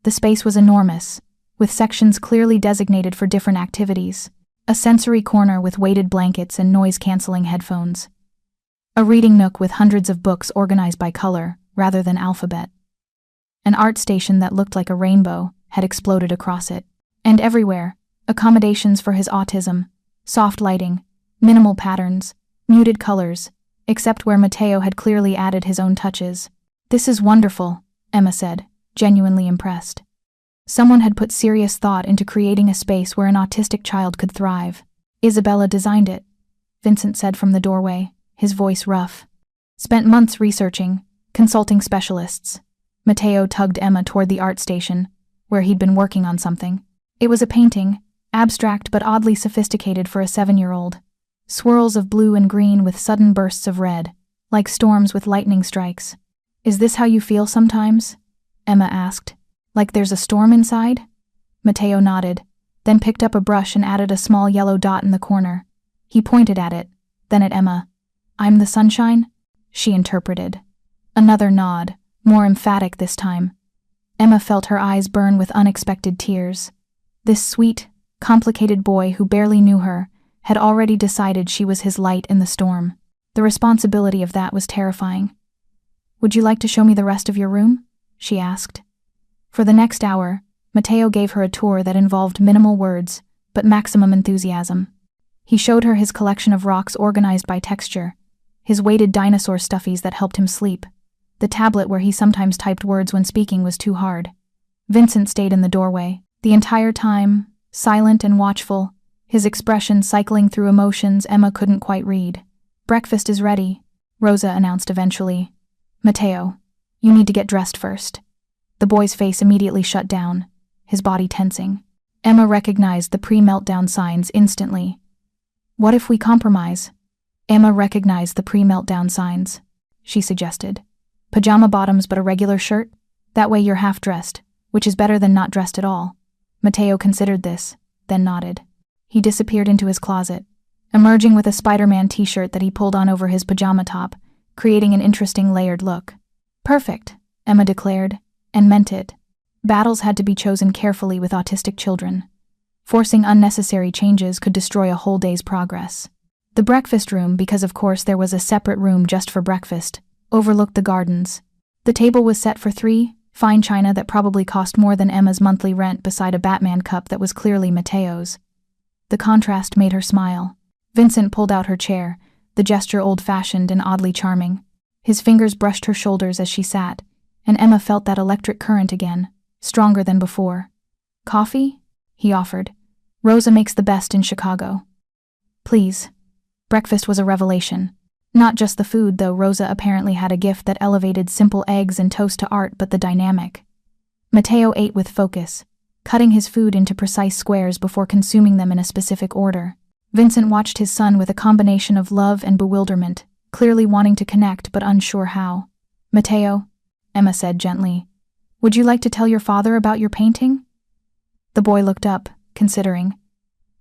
The space was enormous, with sections clearly designated for different activities, a sensory corner with weighted blankets and noise-canceling headphones, a reading nook with hundreds of books organized by color rather than alphabet. An art station that looked like a rainbow had exploded across it, and everywhere, accommodations for his autism, soft lighting, minimal patterns, muted colors, except where Matteo had clearly added his own touches. This is wonderful, Emma said, genuinely impressed. Someone had put serious thought into creating a space where an autistic child could thrive. Isabella designed it, Vincent said from the doorway, his voice rough. Spent months researching, consulting specialists. Matteo tugged Emma toward the art station, where he'd been working on something. It was a painting, abstract but oddly sophisticated for a 7-year-old. Swirls of blue and green with sudden bursts of red, like storms with lightning strikes. Is this how you feel sometimes? Emma asked. Like there's a storm inside? Matteo nodded, then picked up a brush and added a small yellow dot in the corner. He pointed at it, then at Emma. I'm the sunshine? She interpreted. Another nod, more emphatic this time. Emma felt her eyes burn with unexpected tears. This sweet, complicated boy who barely knew her had already decided she was his light in the storm. The responsibility of that was terrifying. Would you like to show me the rest of your room? She asked. For the next hour, Matteo gave her a tour that involved minimal words, but maximum enthusiasm. He showed her his collection of rocks organized by texture, his weighted dinosaur stuffies that helped him sleep. The tablet where he sometimes typed words when speaking was too hard. Vincent stayed in the doorway, the entire time, silent and watchful, his expression cycling through emotions Emma couldn't quite read. Breakfast is ready, Rosa announced eventually. Matteo, you need to get dressed first. The boy's face immediately shut down, his body tensing. Emma recognized the pre-meltdown signs instantly. What if we compromise? Emma recognized the pre-meltdown signs, she suggested. Pajama bottoms but a regular shirt? That way you're half-dressed, which is better than not dressed at all. Matteo considered this, then nodded. He disappeared into his closet, emerging with a Spider-Man t-shirt that he pulled on over his pajama top, creating an interesting layered look. Perfect, Emma declared, and meant it. Battles had to be chosen carefully with autistic children. Forcing unnecessary changes could destroy a whole day's progress. The breakfast room, because of course there was a separate room just for breakfast, overlooked the gardens. The table was set for 3, fine china that probably cost more than Emma's monthly rent beside a Batman cup that was clearly Matteo's. The contrast made her smile. Vincent pulled out her chair, the gesture old-fashioned and oddly charming. His fingers brushed her shoulders as she sat, and Emma felt that electric current again, stronger than before. Coffee? He offered. Rosa makes the best in Chicago. Please. Breakfast was a revelation. Not just the food, though Rosa apparently had a gift that elevated simple eggs and toast to art, but the dynamic. Matteo ate with focus, cutting his food into precise squares before consuming them in a specific order. Vincent watched his son with a combination of love and bewilderment, clearly wanting to connect but unsure how. Matteo, Emma said gently, would you like to tell your father about your painting? The boy looked up, considering.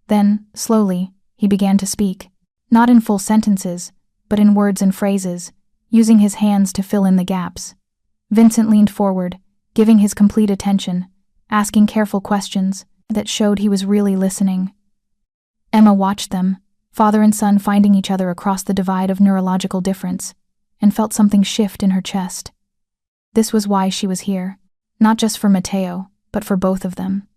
Then, slowly, he began to speak, not in full sentences, but in words and phrases, using his hands to fill in the gaps. Vincent leaned forward, giving his complete attention, asking careful questions that showed he was really listening. Emma watched them, father and son finding each other across the divide of neurological difference, and felt something shift in her chest. This was why she was here, not just for Matteo, but for both of them.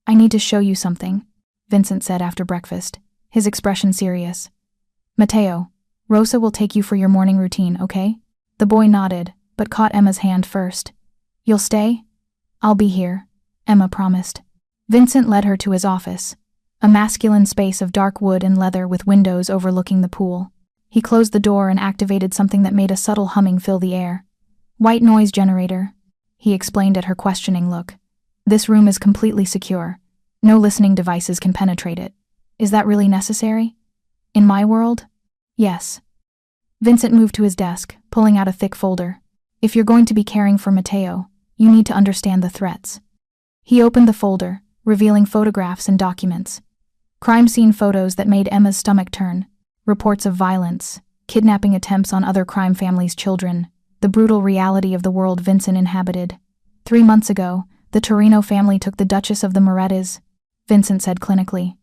"I need to show you something," Vincent said after breakfast, his expression serious. "Matteo, Rosa will take you for your morning routine, okay?" The boy nodded, but caught Emma's hand first. "You'll stay?" "I'll be here," Emma promised. Vincent led her to his office, a masculine space of dark wood and leather with windows overlooking the pool. He closed the door and activated something that made a subtle humming fill the air. "White noise generator," he explained at her questioning look. "This room is completely secure. No listening devices can penetrate it. Is that really necessary? In my world? Yes." Vincent moved to his desk, pulling out a thick folder. "If you're going to be caring for Matteo, you need to understand the threats." He opened the folder, revealing photographs and documents. Crime scene photos that made Emma's stomach turn, reports of violence, kidnapping attempts on other crime families' children, the brutal reality of the world Vincent inhabited. 3 months ago, the Torino family took the Duchess of the Morettas, Vincent said clinically.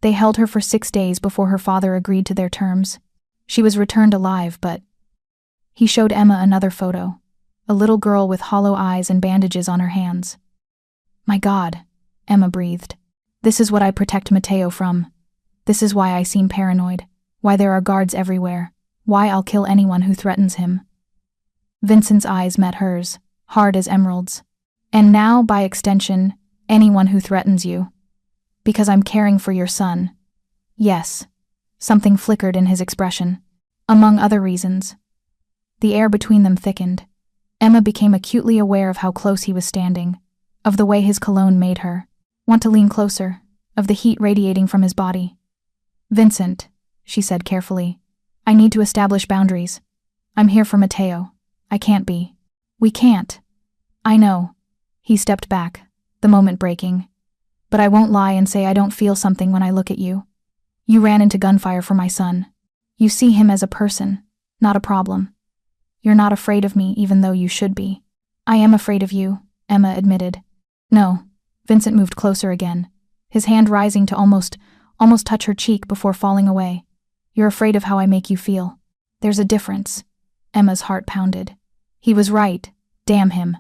They held her for 6 days before her father agreed to their terms. She was returned alive, but... He showed Emma another photo, a little girl with hollow eyes and bandages on her hands. "My God," Emma breathed. "This is what I protect Matteo from. This is why I seem paranoid, why there are guards everywhere, why I'll kill anyone who threatens him." Vincent's eyes met hers, hard as emeralds. "And now, by extension, anyone who threatens you. Because I'm caring for your son." "Yes." Something flickered in his expression. "Among other reasons." The air between them thickened. Emma became acutely aware of how close he was standing, of the way his cologne made her want to lean closer, of the heat radiating from his body. "Vincent," she said carefully, "I need to establish boundaries. I'm here for Matteo. I can't be. We can't." "I know." He stepped back, the moment breaking. "But I won't lie and say I don't feel something when I look at you. You ran into gunfire for my son. You see him as a person, not a problem. You're not afraid of me even though you should be." "I am afraid of you," Emma admitted. "No." Vincent moved closer again, his hand rising to almost touch her cheek before falling away. "You're afraid of how I make you feel. There's a difference." Emma's heart pounded. He was right. Damn him.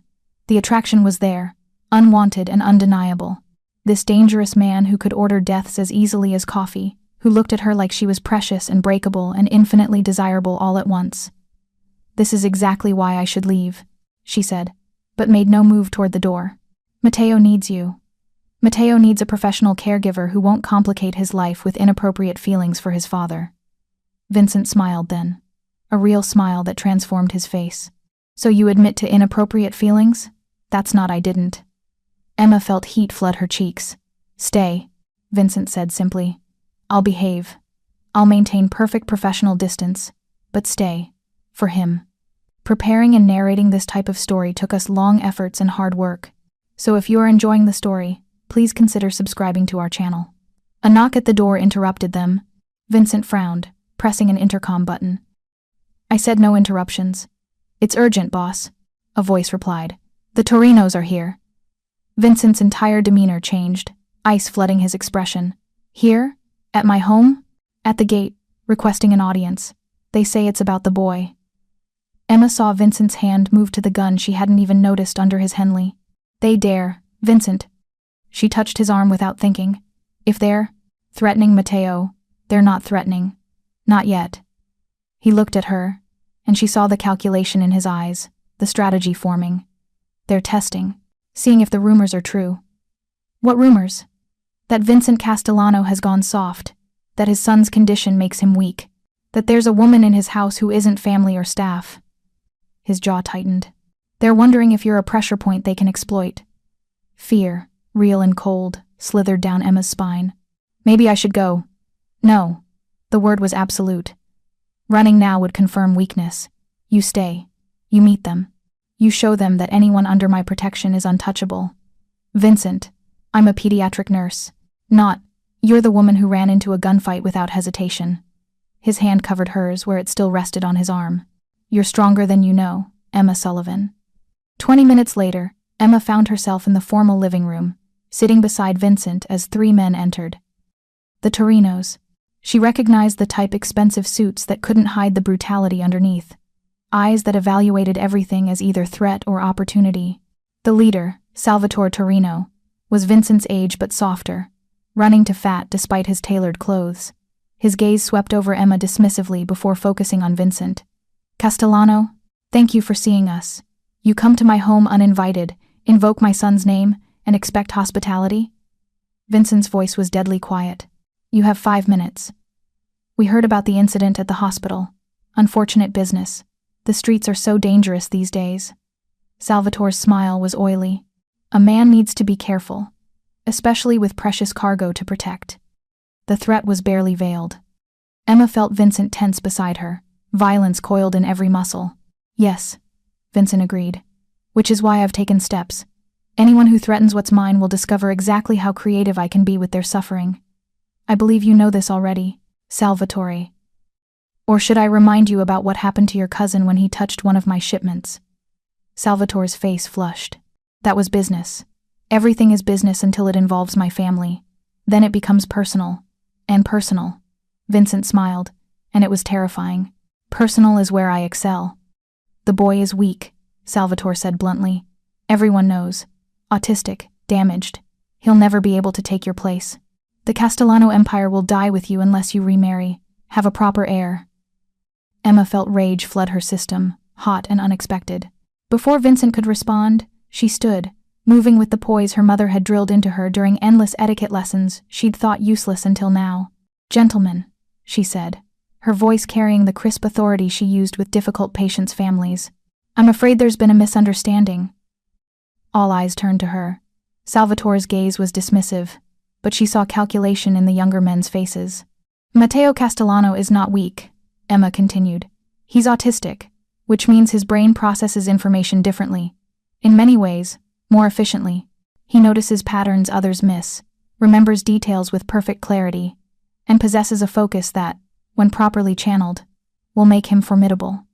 The attraction was there, unwanted and undeniable. This dangerous man who could order deaths as easily as coffee, who looked at her like she was precious and breakable and infinitely desirable all at once. "This is exactly why I should leave," she said, but made no move toward the door. "Matteo needs you. Matteo needs a professional caregiver who won't complicate his life with inappropriate feelings for his father." Vincent smiled then, a real smile that transformed his face. "So you admit to inappropriate feelings? That's not I didn't." Emma felt heat flood her cheeks. "Stay," Vincent said simply. "I'll behave. I'll maintain perfect professional distance, but stay. For him." Preparing and narrating this type of story took us long efforts and hard work. So if you are enjoying the story, please consider subscribing to our channel. A knock at the door interrupted them. Vincent frowned, pressing an intercom button. "I said no interruptions." "It's urgent, boss," a voice replied. "The Torinos are here." Vincent's entire demeanor changed, ice flooding his expression. "Here? At my home?" "At the gate, requesting an audience. They say it's about the boy." Emma saw Vincent's hand move to the gun she hadn't even noticed under his Henley. "They dare, Vincent." She touched his arm without thinking. "If they're threatening Matteo, they're not threatening. Not yet." He looked at her, and she saw the calculation in his eyes, the strategy forming. "They're testing, seeing if the rumors are true." "What rumors?" "That Vincent Castellano has gone soft, that his son's condition makes him weak, that there's a woman in his house who isn't family or staff." His jaw tightened. "They're wondering if you're a pressure point they can exploit." Fear, real and cold, slithered down Emma's spine. "Maybe I should go." "No." The word was absolute. "Running now would confirm weakness. You stay. You meet them. You show them that anyone under my protection is untouchable. Vincent, I'm a pediatric nurse. Not, you're the woman who ran into a gunfight without hesitation." His hand covered hers where it still rested on his arm. "You're stronger than you know, Emma Sullivan." 20 minutes later, Emma found herself in the formal living room, sitting beside Vincent as 3 men entered. The Torinos. She recognized the type expensive suits that couldn't hide the brutality underneath. Eyes that evaluated everything as either threat or opportunity. The leader, Salvatore Torino, was Vincent's age but softer, running to fat despite his tailored clothes. His gaze swept over Emma dismissively before focusing on Vincent. Castellano, thank you for seeing us. You come to my home uninvited, invoke my son's name, and expect hospitality? Vincent's voice was deadly quiet. You have 5 minutes. We heard about the incident at the hospital. Unfortunate business. The streets are so dangerous these days. Salvatore's smile was oily. A man needs to be careful, especially with precious cargo to protect. The threat was barely veiled. Emma felt Vincent tense beside her, violence coiled in every muscle. Yes, Vincent agreed. Which is why I've taken steps. Anyone who threatens what's mine will discover exactly how creative I can be with their suffering. I believe you know this already, Salvatore. Or should I remind you about what happened to your cousin when he touched one of my shipments? Salvatore's face flushed. That was business. Everything is business until it involves my family. Then it becomes personal. And personal. Vincent smiled, and it was terrifying. Personal is where I excel. The boy is weak, Salvatore said bluntly. Everyone knows. Autistic, damaged. He'll never be able to take your place. The Castellano Empire will die with you unless you remarry. Have a proper heir. Emma felt rage flood her system, hot and unexpected. Before Vincent could respond, she stood, moving with the poise her mother had drilled into her during endless etiquette lessons she'd thought useless until now. Gentlemen, she said, her voice carrying the crisp authority she used with difficult patients' families. I'm afraid there's been a misunderstanding. All eyes turned to her. Salvatore's gaze was dismissive, but she saw calculation in the younger men's faces. Matteo Castellano is not weak, Emma continued. He's autistic, which means his brain processes information differently. In many ways, more efficiently. He notices patterns others miss, remembers details with perfect clarity, and possesses a focus that, when properly channeled, will make him formidable.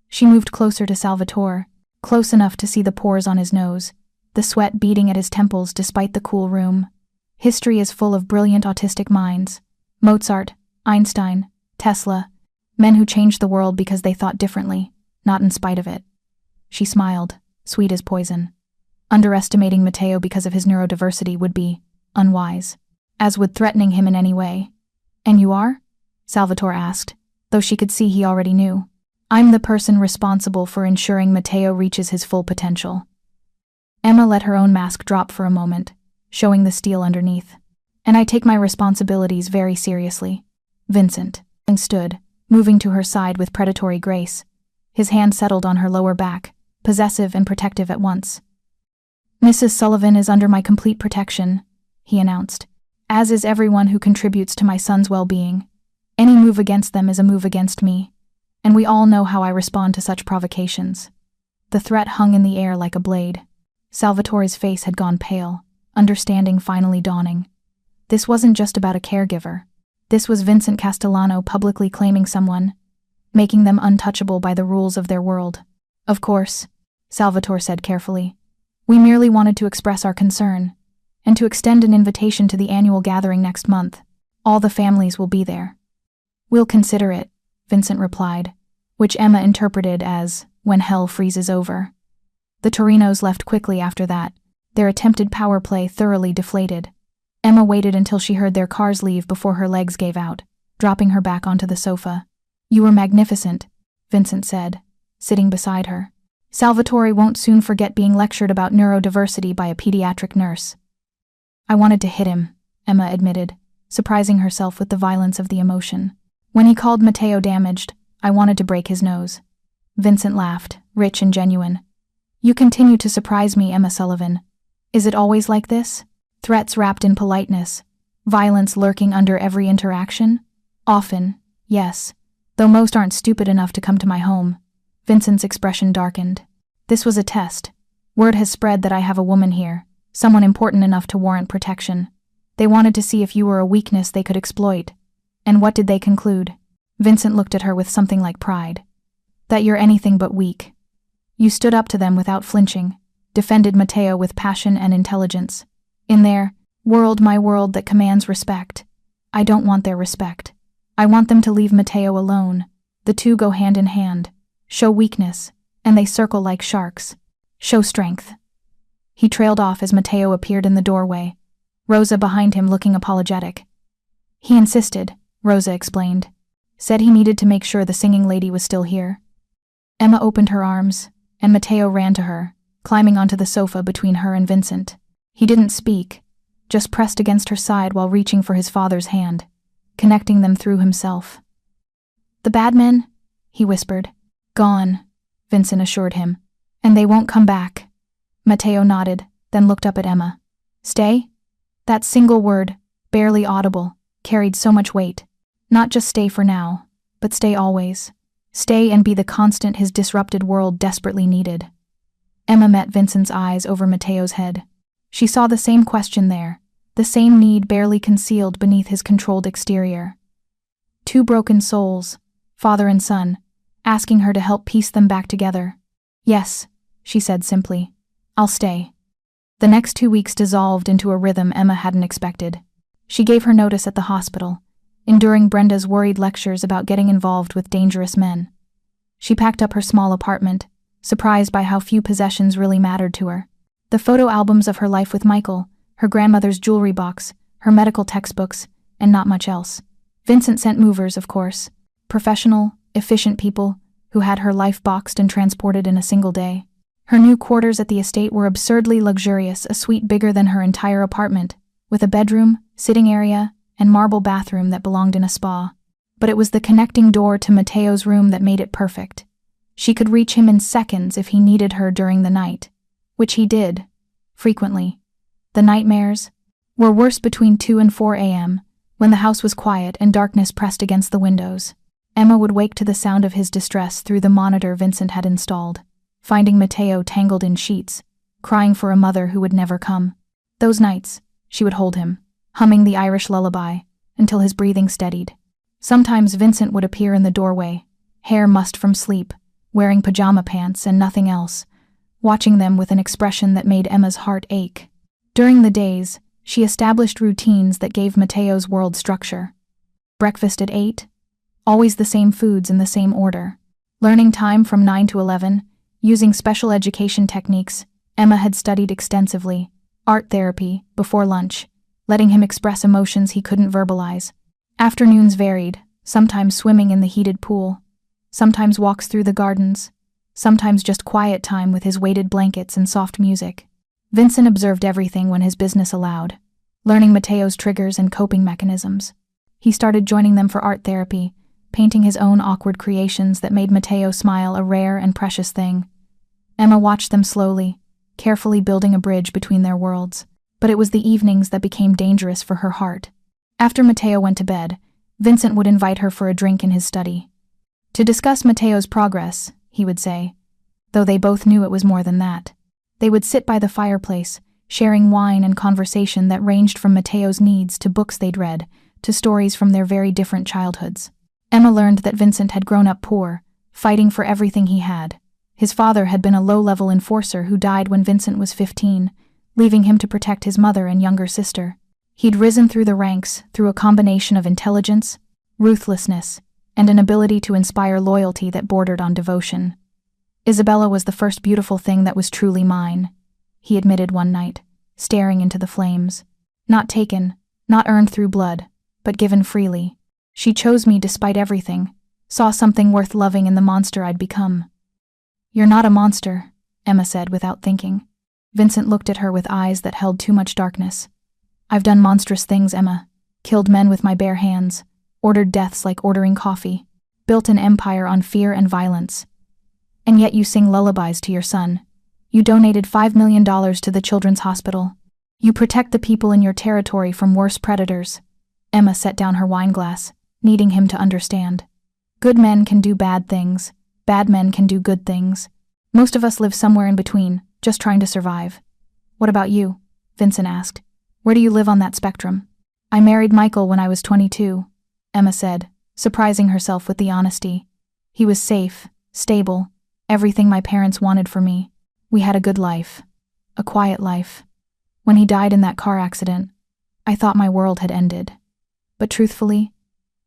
She moved closer to Salvatore, close enough to see the pores on his nose, the sweat beading at his temples despite the cool room. History is full of brilliant autistic minds. Mozart, Einstein, Tesla, men who changed the world because they thought differently, not in spite of it. She smiled, sweet as poison. Underestimating Matteo because of his neurodiversity would be unwise, as would threatening him in any way. And you are? Salvatore asked, though she could see he already knew. I'm the person responsible for ensuring Matteo reaches his full potential. Emma let her own mask drop for a moment, showing the steel underneath. And I take my responsibilities very seriously. Vincent stood, moving to her side with predatory grace. His hand settled on her lower back, possessive and protective at once. Mrs. Sullivan is under my complete protection, he announced, as is everyone who contributes to my son's well-being. Any move against them is a move against me, and we all know how I respond to such provocations. The threat hung in the air like a blade. Salvatore's face had gone pale, understanding finally dawning. This wasn't just about a caregiver. This was Vincent Castellano publicly claiming someone, making them untouchable by the rules of their world. Of course, Salvatore said carefully. We merely wanted to express our concern, and to extend an invitation to the annual gathering next month. All the families will be there. We'll consider it, Vincent replied, which Emma interpreted as, when hell freezes over. The Torinos left quickly after that, their attempted power play thoroughly deflated. Emma waited until she heard their cars leave before her legs gave out, dropping her back onto the sofa. You were magnificent, Vincent said, sitting beside her. Salvatore won't soon forget being lectured about neurodiversity by a pediatric nurse. I wanted to hit him, Emma admitted, surprising herself with the violence of the emotion. When he called Matteo damaged, I wanted to break his nose. Vincent laughed, rich and genuine. You continue to surprise me, Emma Sullivan. Is it always like this? Threats wrapped in politeness, violence lurking under every interaction? Often, yes, though most aren't stupid enough to come to my home. Vincent's expression darkened. This was a test. Word has spread that I have a woman here, someone important enough to warrant protection. They wanted to see if you were a weakness they could exploit. And what did they conclude? Vincent looked at her with something like pride. That you're anything but weak. You stood up to them without flinching, defended Matteo with passion and intelligence. In their world, my world that commands respect. I don't want their respect. I want them to leave Matteo alone. The two go hand in hand. Show weakness, and they circle like sharks. Show strength. He trailed off as Matteo appeared in the doorway, Rosa behind him looking apologetic. He insisted, Rosa explained. Said he needed to make sure the singing lady was still here. Emma opened her arms, and Matteo ran to her, climbing onto the sofa between her and Vincent. He didn't speak, just pressed against her side while reaching for his father's hand, connecting them through himself. The bad men? He whispered. Gone, Vincent assured him. And they won't come back. Matteo nodded, then looked up at Emma. Stay? That single word, barely audible, carried so much weight. Not just stay for now, but stay always. Stay and be the constant his disrupted world desperately needed. Emma met Vincent's eyes over Matteo's head. She saw the same question there, the same need barely concealed beneath his controlled exterior. Two broken souls, father and son, asking her to help piece them back together. Yes, she said simply. I'll stay. The next 2 weeks dissolved into a rhythm Emma hadn't expected. She gave her notice at the hospital, enduring Brenda's worried lectures about getting involved with dangerous men. She packed up her small apartment, surprised by how few possessions really mattered to her. The photo albums of her life with Michael, her grandmother's jewelry box, her medical textbooks, and not much else. Vincent sent movers, of course. Professional, efficient people who had her life boxed and transported in a single day. Her new quarters at the estate were absurdly luxurious, a suite bigger than her entire apartment, with a bedroom, sitting area, and marble bathroom that belonged in a spa. But it was the connecting door to Matteo's room that made it perfect. She could reach him in seconds if he needed her during the night, which he did, frequently. The nightmares were worse between 2 and 4 a.m., when the house was quiet and darkness pressed against the windows. Emma would wake to the sound of his distress through the monitor Vincent had installed, finding Matteo tangled in sheets, crying for a mother who would never come. Those nights, she would hold him, humming the Irish lullaby, until his breathing steadied. Sometimes Vincent would appear in the doorway, hair mussed from sleep, wearing pajama pants and nothing else, watching them with an expression that made Emma's heart ache. During the days, she established routines that gave Matteo's world structure. Breakfast at 8, always the same foods in the same order. Learning time from 9 to 11, using special education techniques Emma had studied extensively, art therapy, before lunch, letting him express emotions he couldn't verbalize. Afternoons varied, sometimes swimming in the heated pool, sometimes walks through the gardens, sometimes just quiet time with his weighted blankets and soft music. Vincent observed everything when his business allowed, learning Matteo's triggers and coping mechanisms. He started joining them for art therapy, painting his own awkward creations that made Matteo smile, a rare and precious thing. Emma watched them slowly, carefully building a bridge between their worlds, but it was the evenings that became dangerous for her heart. After Matteo went to bed, Vincent would invite her for a drink in his study. To discuss Matteo's progress, he would say, though they both knew it was more than that. They would sit by the fireplace, sharing wine and conversation that ranged from Matteo's needs to books they'd read, to stories from their very different childhoods. Emma learned that Vincent had grown up poor, fighting for everything he had. His father had been a low-level enforcer who died when Vincent was 15, leaving him to protect his mother and younger sister. He'd risen through the ranks through a combination of intelligence, ruthlessness, and an ability to inspire loyalty that bordered on devotion. Isabella was the first beautiful thing that was truly mine, he admitted one night, staring into the flames. Not taken, not earned through blood, but given freely. She chose me despite everything, saw something worth loving in the monster I'd become. You're not a monster, Emma said without thinking. Vincent looked at her with eyes that held too much darkness. I've done monstrous things, Emma. Killed men with my bare hands, ordered deaths like ordering coffee, built an empire on fear and violence. And yet you sing lullabies to your son. You donated $5 million to the children's hospital. You protect the people in your territory from worse predators. Emma set down her wine glass, needing him to understand. Good men can do bad things. Bad men can do good things. Most of us live somewhere in between, just trying to survive. What about you? Vincent asked. Where do you live on that spectrum? I married Michael when I was 22, Emma said, surprising herself with the honesty. He was safe, stable, Everything my parents wanted for me. We had a good life. A quiet life. When he died in that car accident, I thought my world had ended. But truthfully,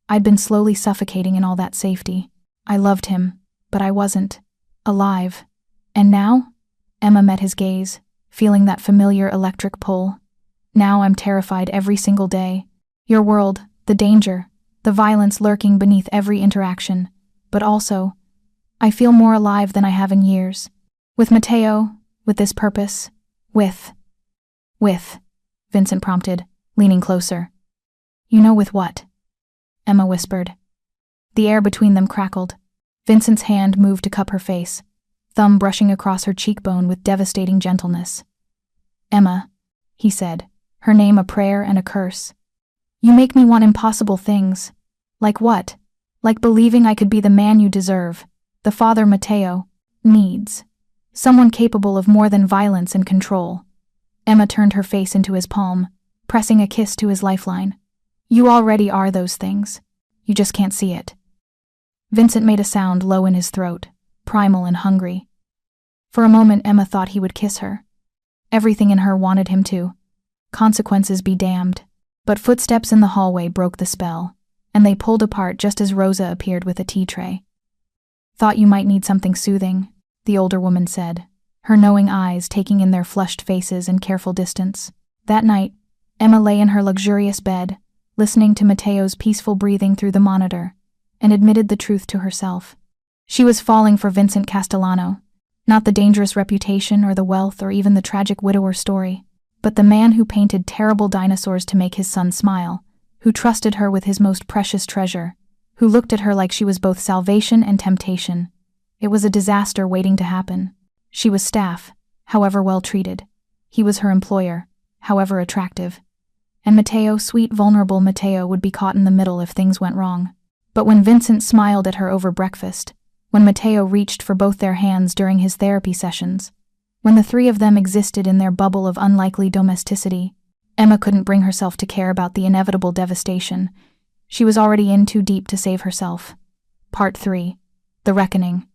I'd been slowly suffocating in all that safety. I loved him, but I wasn't alive. And now? Emma met his gaze, feeling that familiar electric pull. Now I'm terrified every single day. Your world, the danger, the violence lurking beneath every interaction. But also, I feel more alive than I have in years. With Matteo, with this purpose, with, Vincent prompted, leaning closer. You know with what? Emma whispered. The air between them crackled. Vincent's hand moved to cup her face, thumb brushing across her cheekbone with devastating gentleness. Emma, he said, her name a prayer and a curse. You make me want impossible things. Like what? Like believing I could be the man you deserve, the father Matteo needs. Someone capable of more than violence and control. Emma turned her face into his palm, pressing a kiss to his lifeline. You already are those things. You just can't see it. Vincent made a sound low in his throat, primal and hungry. For a moment Emma thought he would kiss her. Everything in her wanted him to. Consequences be damned. But footsteps in the hallway broke the spell, and they pulled apart just as Rosa appeared with a tea tray. Thought you might need something soothing, the older woman said, her knowing eyes taking in their flushed faces and careful distance. That night, Emma lay in her luxurious bed, listening to Matteo's peaceful breathing through the monitor, and admitted the truth to herself. She was falling for Vincent Castellano, not the dangerous reputation or the wealth or even the tragic widower story, but the man who painted terrible dinosaurs to make his son smile, who trusted her with his most precious treasure, who looked at her like she was both salvation and temptation. It was a disaster waiting to happen. She was staff, however well treated. He was her employer, however attractive. And Matteo, sweet, vulnerable Matteo, would be caught in the middle if things went wrong. But when Vincent smiled at her over breakfast, when Matteo reached for both their hands during his therapy sessions, when the three of them existed in their bubble of unlikely domesticity, Emma couldn't bring herself to care about the inevitable devastation. She was already in too deep to save herself. Part 3. The Reckoning.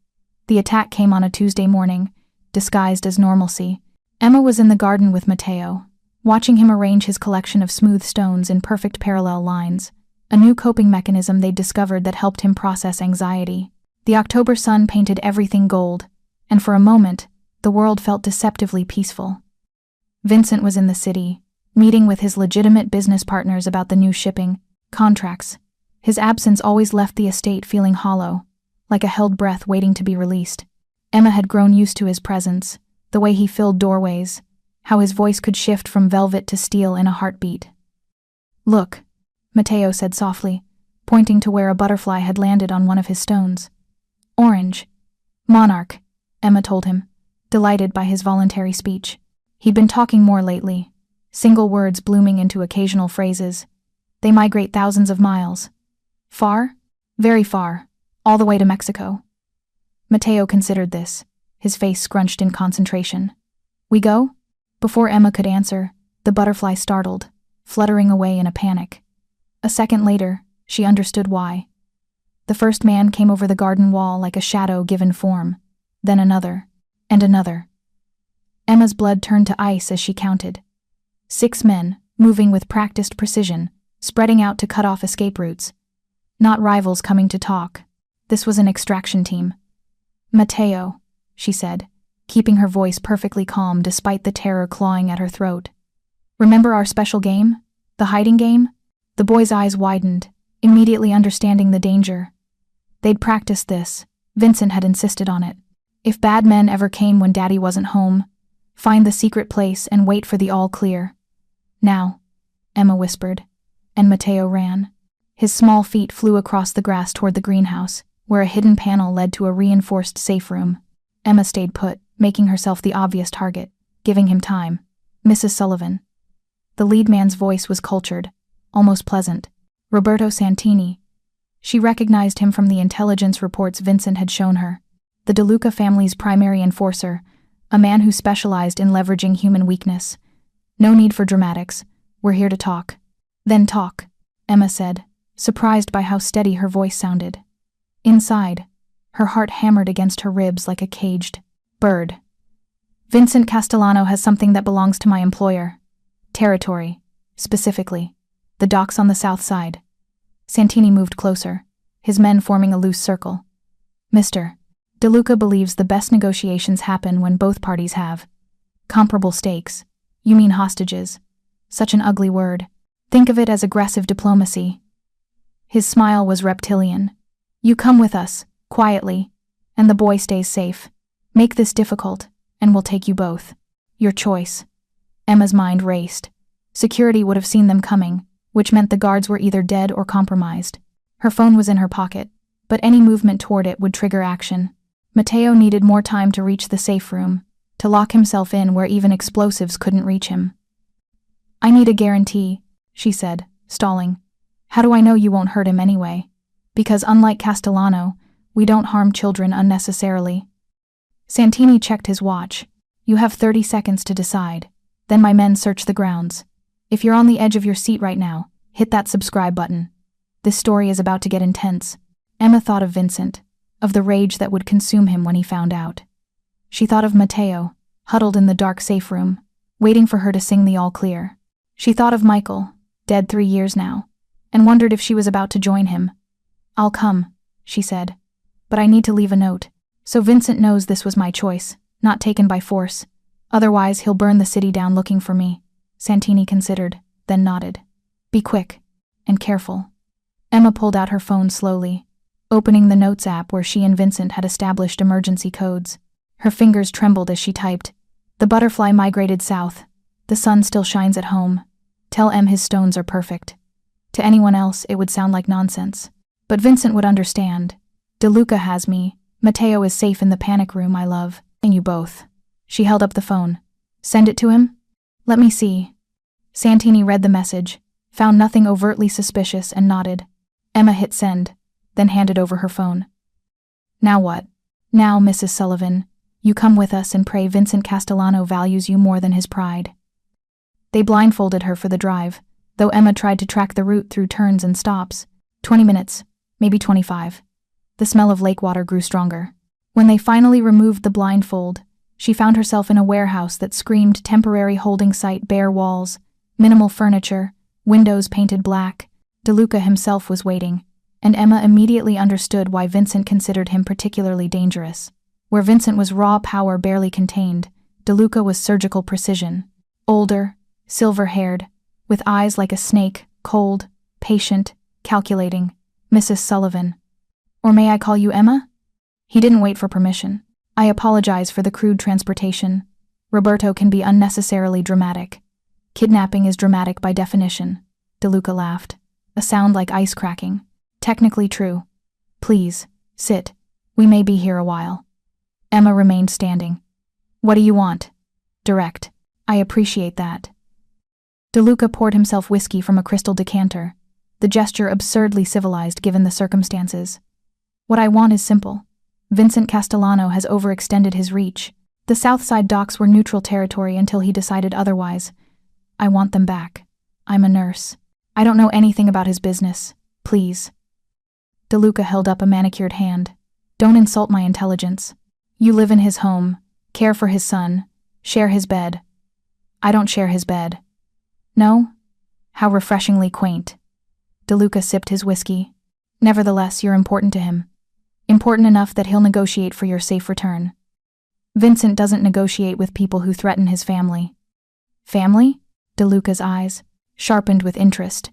The attack came on a Tuesday morning, disguised as normalcy. Emma was in the garden with Matteo, watching him arrange his collection of smooth stones in perfect parallel lines, a new coping mechanism they'd discovered that helped him process anxiety. The October sun painted everything gold, and for a moment, the world felt deceptively peaceful. Vincent was in the city, meeting with his legitimate business partners about the new shipping contracts. His absence always left the estate feeling hollow, like a held breath waiting to be released. Emma had grown used to his presence, the way he filled doorways, how his voice could shift from velvet to steel in a heartbeat. Look, Matteo said softly, pointing to where a butterfly had landed on one of his stones. Orange. Monarch, Emma told him, delighted by his voluntary speech. He'd been talking more lately, single words blooming into occasional phrases. They migrate thousands of miles. Far? Very far. All the way to Mexico. Matteo considered this, his face scrunched in concentration. We go? Before Emma could answer, the butterfly startled, fluttering away in a panic. A second later, she understood why. The first man came over the garden wall like a shadow given form, then another, and another. Emma's blood turned to ice as she counted. 6 men, moving with practiced precision, spreading out to cut off escape routes. Not rivals coming to talk. This was an extraction team. Matteo, she said, keeping her voice perfectly calm despite the terror clawing at her throat. Remember our special game? The hiding game? The boy's eyes widened, immediately understanding the danger. They'd practiced this. Vincent had insisted on it. If bad men ever came when Daddy wasn't home, find the secret place and wait for the all clear. Now, Emma whispered, and Matteo ran. His small feet flew across the grass toward the greenhouse, where a hidden panel led to a reinforced safe room. Emma stayed put, making herself the obvious target, giving him time. Mrs. Sullivan. The lead man's voice was cultured, almost pleasant. Roberto Santini. She recognized him from the intelligence reports Vincent had shown her. The De Luca family's primary enforcer, a man who specialized in leveraging human weakness. No need for dramatics. We're here to talk. Then talk, Emma said, surprised by how steady her voice sounded. Inside, Her heart hammered against her ribs like a caged bird. Vincent Castellano has something that belongs to my employer. Territory, specifically. The docks on the south side. Santini moved closer, his men forming a loose circle. Mr. DeLuca believes the best negotiations happen when both parties have comparable stakes. You mean hostages. Such an ugly word. Think of it as aggressive diplomacy. His smile was reptilian. You come with us, quietly, and the boy stays safe. Make this difficult, and we'll take you both. Your choice. Emma's mind raced. Security would have seen them coming, which meant the guards were either dead or compromised. Her phone was in her pocket, but any movement toward it would trigger action. Matteo needed more time to reach the safe room, to lock himself in where even explosives couldn't reach him. I need a guarantee, she said, stalling. How do I know you won't hurt him anyway? Because unlike Castellano, we don't harm children unnecessarily. Santini checked his watch. You have 30 seconds to decide. Then my men search the grounds. If you're on the edge of your seat right now, hit that subscribe button. This story is about to get intense. Emma thought of Vincent, of the rage that would consume him when he found out. She thought of Matteo, huddled in the dark safe room, waiting for her to sing the all clear. She thought of Michael, dead 3 years now, and wondered if she was about to join him. I'll come, she said, but I need to leave a note, so Vincent knows this was my choice, not taken by force. Otherwise he'll burn the city down looking for me. Santini considered, then nodded. Be quick, and careful. Emma pulled out her phone slowly, opening the Notes app where she and Vincent had established emergency codes. Her fingers trembled as she typed. The butterfly migrated south. The sun still shines at home. Tell M his stones are perfect. To anyone else, it would sound like nonsense. But Vincent would understand. DeLuca has me. Matteo is safe in the panic room I love. And you both. She held up the phone. Send it to him? Let me see. Santini read the message, found nothing overtly suspicious, and nodded. Emma hit send, then handed over her phone. Now what? Now, Mrs. Sullivan, you come with us and pray Vincent Castellano values you more than his pride. They blindfolded her for the drive, though Emma tried to track the route through turns and stops. 20 minutes, maybe 25. The smell of lake water grew stronger. When they finally removed the blindfold, she found herself in a warehouse that screamed temporary holding site, bare walls, minimal furniture, windows painted black. DeLuca himself was waiting, and Emma immediately understood why Vincent considered him particularly dangerous. Where Vincent was raw power barely contained, DeLuca was surgical precision. Older, silver-haired, with eyes like a snake, cold, patient, calculating. Mrs. Sullivan. Or may I call you Emma? He didn't wait for permission. I apologize for the crude transportation. Roberto can be unnecessarily dramatic. Kidnapping is dramatic by definition. DeLuca laughed. A sound like ice cracking. Technically true. Please, sit. We may be here a while. Emma remained standing. What do you want? Direct. I appreciate that. DeLuca poured himself whiskey from a crystal decanter, the gesture absurdly civilized given the circumstances. What I want is simple. Vincent Castellano has overextended his reach. The south side docks were neutral territory until he decided otherwise. I want them back. I'm a nurse. I don't know anything about his business. Please. DeLuca held up a manicured hand. Don't insult my intelligence. You live in his home, care for his son, share his bed. I don't share his bed. No? How refreshingly quaint. DeLuca sipped his whiskey. Nevertheless, you're important to him. Important enough that he'll negotiate for your safe return. Vincent doesn't negotiate with people who threaten his family. Family? DeLuca's eyes sharpened with interest.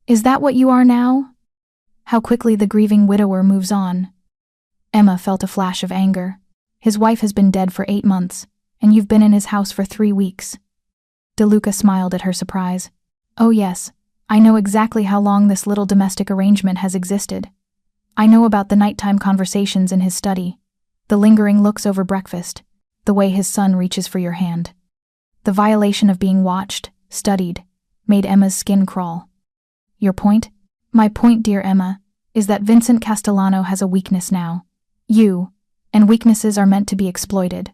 Is that what you are now? How quickly the grieving widower moves on. Emma felt a flash of anger. His wife has been dead for 8 months, and you've been in his house for 3 weeks. DeLuca smiled at her surprise. Oh yes, I know exactly how long this little domestic arrangement has existed. I know about the nighttime conversations in his study, the lingering looks over breakfast, the way his son reaches for your hand. The violation of being watched, studied, made Emma's skin crawl. Your point? My point, dear Emma, is that Vincent Castellano has a weakness now. You, and weaknesses are meant to be exploited.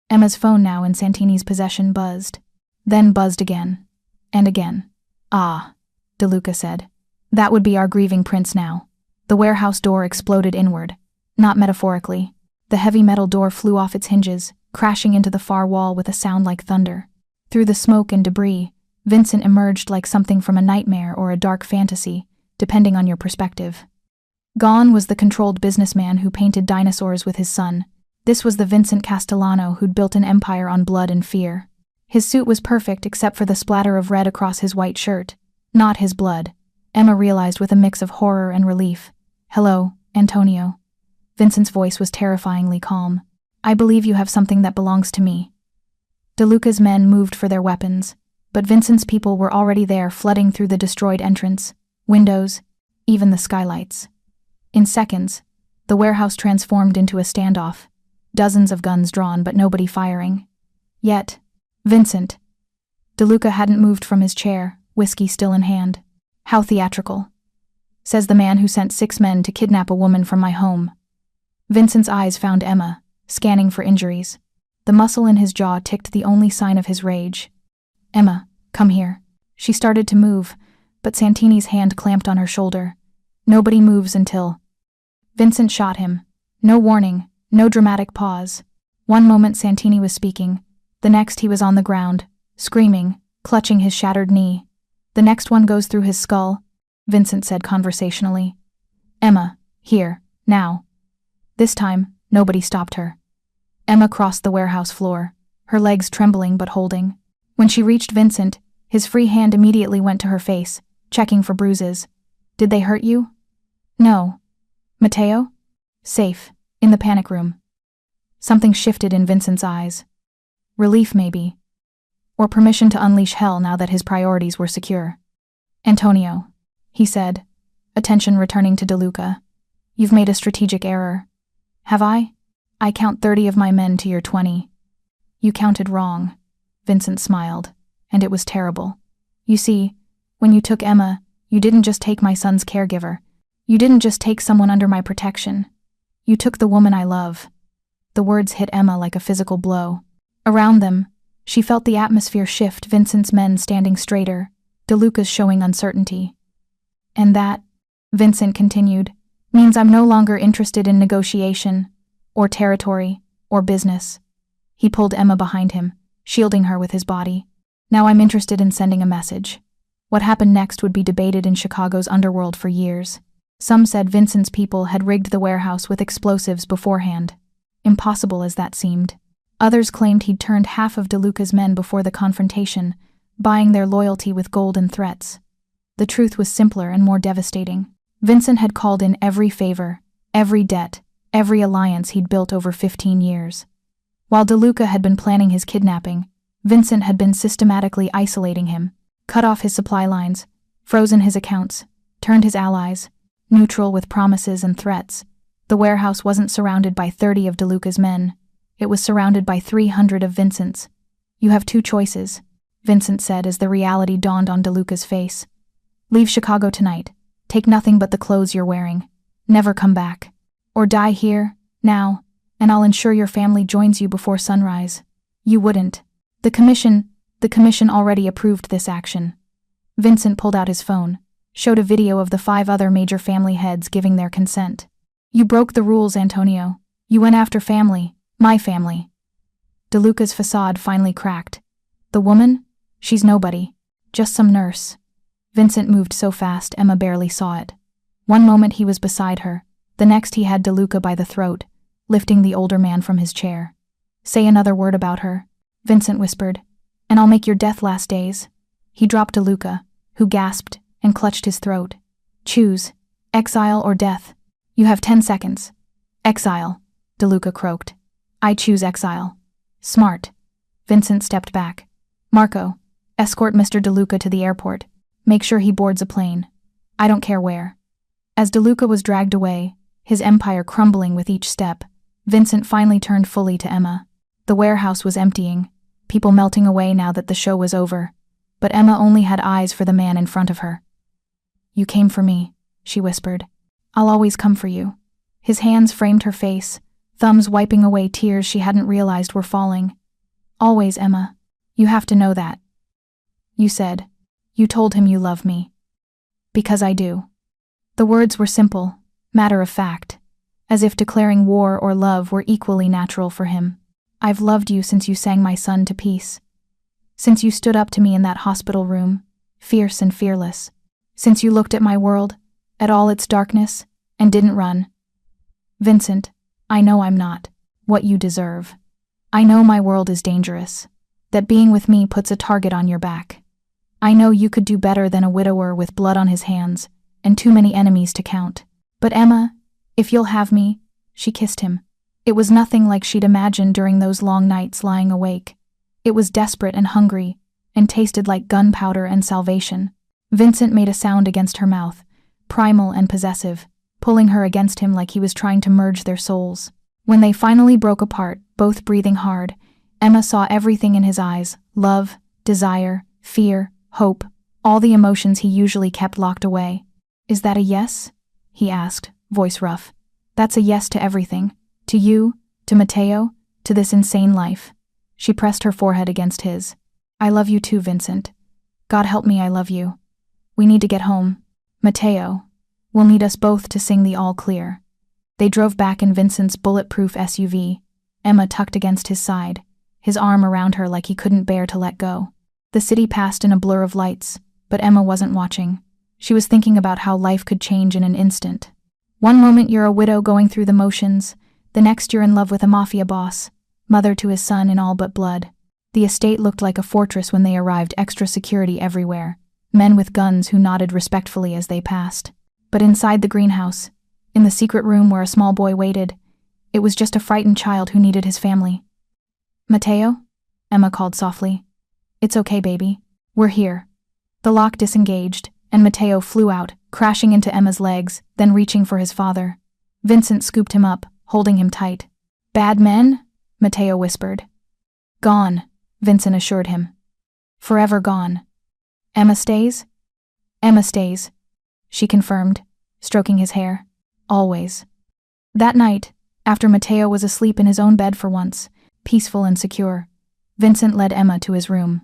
Emma's phone, now in Santini's possession, buzzed. Then buzzed again. And again. Ah, DeLuca said. That would be our grieving prince now. The warehouse door exploded inward. Not metaphorically. The heavy metal door flew off its hinges, crashing into the far wall with a sound like thunder. Through the smoke and debris, Vincent emerged like something from a nightmare or a dark fantasy, depending on your perspective. Gone was the controlled businessman who painted dinosaurs with his son. This was the Vincent Castellano who'd built an empire on blood and fear. His suit was perfect except for the splatter of red across his white shirt. Not his blood, Emma realized with a mix of horror and relief. "Hello, Antonio." Vincent's voice was terrifyingly calm. "I believe you have something that belongs to me." DeLuca's men moved for their weapons, but Vincent's people were already there, flooding through the destroyed entrance, windows, even the skylights. In seconds, the warehouse transformed into a standoff, dozens of guns drawn but nobody firing. Yet, Vincent. DeLuca hadn't moved from his chair, whiskey still in hand. "How theatrical," says the man who sent 6 men to kidnap a woman from my home. Vincent's eyes found Emma, scanning for injuries. The muscle in his jaw ticked the only sign of his rage. "Emma, come here." She started to move, but Santini's hand clamped on her shoulder. "Nobody moves until..." Vincent shot him. No warning, no dramatic pause. One moment Santini was speaking, the next he was on the ground, screaming, clutching his shattered knee. "The next one goes through his skull," Vincent said conversationally. "Emma, here, now." This time, nobody stopped her. Emma crossed the warehouse floor, her legs trembling but holding. When she reached Vincent, his free hand immediately went to her face, checking for bruises. "Did they hurt you?" "No." "Matteo?" "Safe, in the panic room." Something shifted in Vincent's eyes. Relief, maybe. Or permission to unleash hell now that his priorities were secure. "Antonio," he said, attention returning to DeLuca. "You've made a strategic error." "Have I? I count 30 of my men to your 20. "You counted wrong," Vincent smiled, and it was terrible. "You see, when you took Emma, you didn't just take my son's caregiver. You didn't just take someone under my protection. You took the woman I love." The words hit Emma like a physical blow. Around them, she felt the atmosphere shift, Vincent's men standing straighter, DeLuca's showing uncertainty. "And that," Vincent continued, "means I'm no longer interested in negotiation, or territory, or business." He pulled Emma behind him, shielding her with his body. "Now I'm interested in sending a message." What happened next would be debated in Chicago's underworld for years. Some said Vincent's people had rigged the warehouse with explosives beforehand. Impossible as that seemed. Others claimed he'd turned half of DeLuca's men before the confrontation, buying their loyalty with gold and threats. The truth was simpler and more devastating. Vincent had called in every favor, every debt, every alliance he'd built over 15 years. While DeLuca had been planning his kidnapping, Vincent had been systematically isolating him, cut off his supply lines, frozen his accounts, turned his allies, neutral with promises and threats. The warehouse wasn't surrounded by 30 of DeLuca's men. It was surrounded by 300 of Vincent's. "You have 2 choices," Vincent said as the reality dawned on DeLuca's face. "Leave Chicago tonight. Take nothing but the clothes you're wearing. Never come back. Or die here, now, and I'll ensure your family joins you before sunrise." "You wouldn't." The commission already approved this action." Vincent pulled out his phone, showed a video of the 5 other major family heads giving their consent. "You broke the rules, Antonio. You went after family, my family." DeLuca's facade finally cracked. "The woman? She's nobody. Just some nurse." Vincent moved so fast Emma barely saw it. One moment he was beside her, the next he had DeLuca by the throat, lifting the older man from his chair. "Say another word about her," Vincent whispered, "and I'll make your death last days." He dropped DeLuca, who gasped and clutched his throat. "Choose, exile or death. You have 10 seconds. "Exile," DeLuca croaked. "I choose exile." "Smart." Vincent stepped back. "Marco, escort Mr. DeLuca to the airport. Make sure he boards a plane. I don't care where." As DeLuca was dragged away, his empire crumbling with each step, Vincent finally turned fully to Emma. The warehouse was emptying, people melting away now that the show was over, but Emma only had eyes for the man in front of her. "You came for me," she whispered. "I'll always come for you." His hands framed her face, thumbs wiping away tears she hadn't realized were falling. "Always, Emma. You have to know that." "You said. You told him you love me." "Because I do." The words were simple, matter of fact. as if declaring war or love were equally natural for him. I've loved you since you sang my son to peace. Since you stood up to me in that hospital room, fierce and fearless. Since you looked at my world, at all its darkness, and didn't run. Vincent, I know I'm not what you deserve. I know my world is dangerous, that being with me puts a target on your back. I know you could do better than a widower with blood on his hands and too many enemies to count. But Emma, if you'll have me, she kissed him. It was nothing like she'd imagined during those long nights lying awake. It was desperate and hungry, and tasted like gunpowder and salvation. Vincent made a sound against her mouth, primal and possessive, pulling her against him like he was trying to merge their souls. When they finally broke apart, both breathing hard, Emma saw everything in his eyes: love, desire, fear, hope, all the emotions he usually kept locked away. Is that a yes? He asked, voice rough. That's a yes to everything. To you, to Matteo, to this insane life. She pressed her forehead against his. I love you too, Vincent. God help me, I love you. We need to get home. Matteo, we'll need us both to sing the all clear. They drove back in Vincent's bulletproof SUV, Emma tucked against his side, his arm around her like he couldn't bear to let go. The city passed in a blur of lights, but Emma wasn't watching. She was thinking about how life could change in an instant. One moment you're a widow going through the motions, the next you're in love with a mafia boss, mother to his son in all but blood. The estate looked like a fortress when they arrived, extra security everywhere, men with guns who nodded respectfully as they passed. But inside the greenhouse, in the secret room where a small boy waited, it was just a frightened child who needed his family. Matteo? Emma called softly. It's okay, baby. We're here. The lock disengaged, and Matteo flew out, crashing into Emma's legs, then reaching for his father. Vincent scooped him up, holding him tight. Bad men? Matteo whispered. Gone, Vincent assured him. Forever gone. Emma stays? Emma stays, she confirmed, stroking his hair. Always. That night, after Matteo was asleep in his own bed for once, peaceful and secure, Vincent led Emma to his room.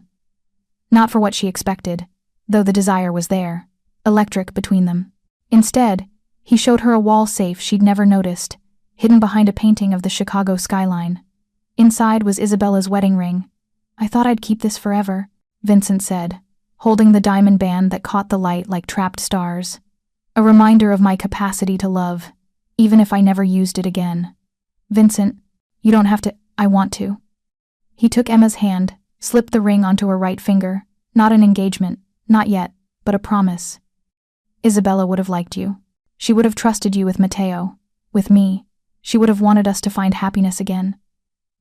Not for what she expected, though the desire was there, electric between them. Instead, he showed her a wall safe she'd never noticed, hidden behind a painting of the Chicago skyline. Inside was Isabella's wedding ring. I thought I'd keep this forever, Vincent said, holding the diamond band that caught the light like trapped stars. A reminder of my capacity to love, even if I never used it again. Vincent, you don't have to, I want to. He took Emma's hand, slipped the ring onto her right finger. Not an engagement, not yet, but a promise. Isabella would have liked you. She would have trusted you with Matteo. With me, she would have wanted us to find happiness again.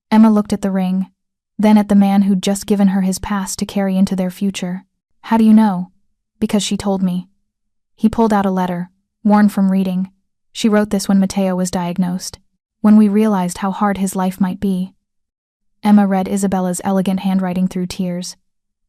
Emma looked at the ring, then at the man who'd just given her his past to carry into their future. How do you know? Because she told me. He pulled out a letter, worn from reading. She wrote this when Matteo was diagnosed, when we realized how hard his life might be. Emma read Isabella's elegant handwriting through tears.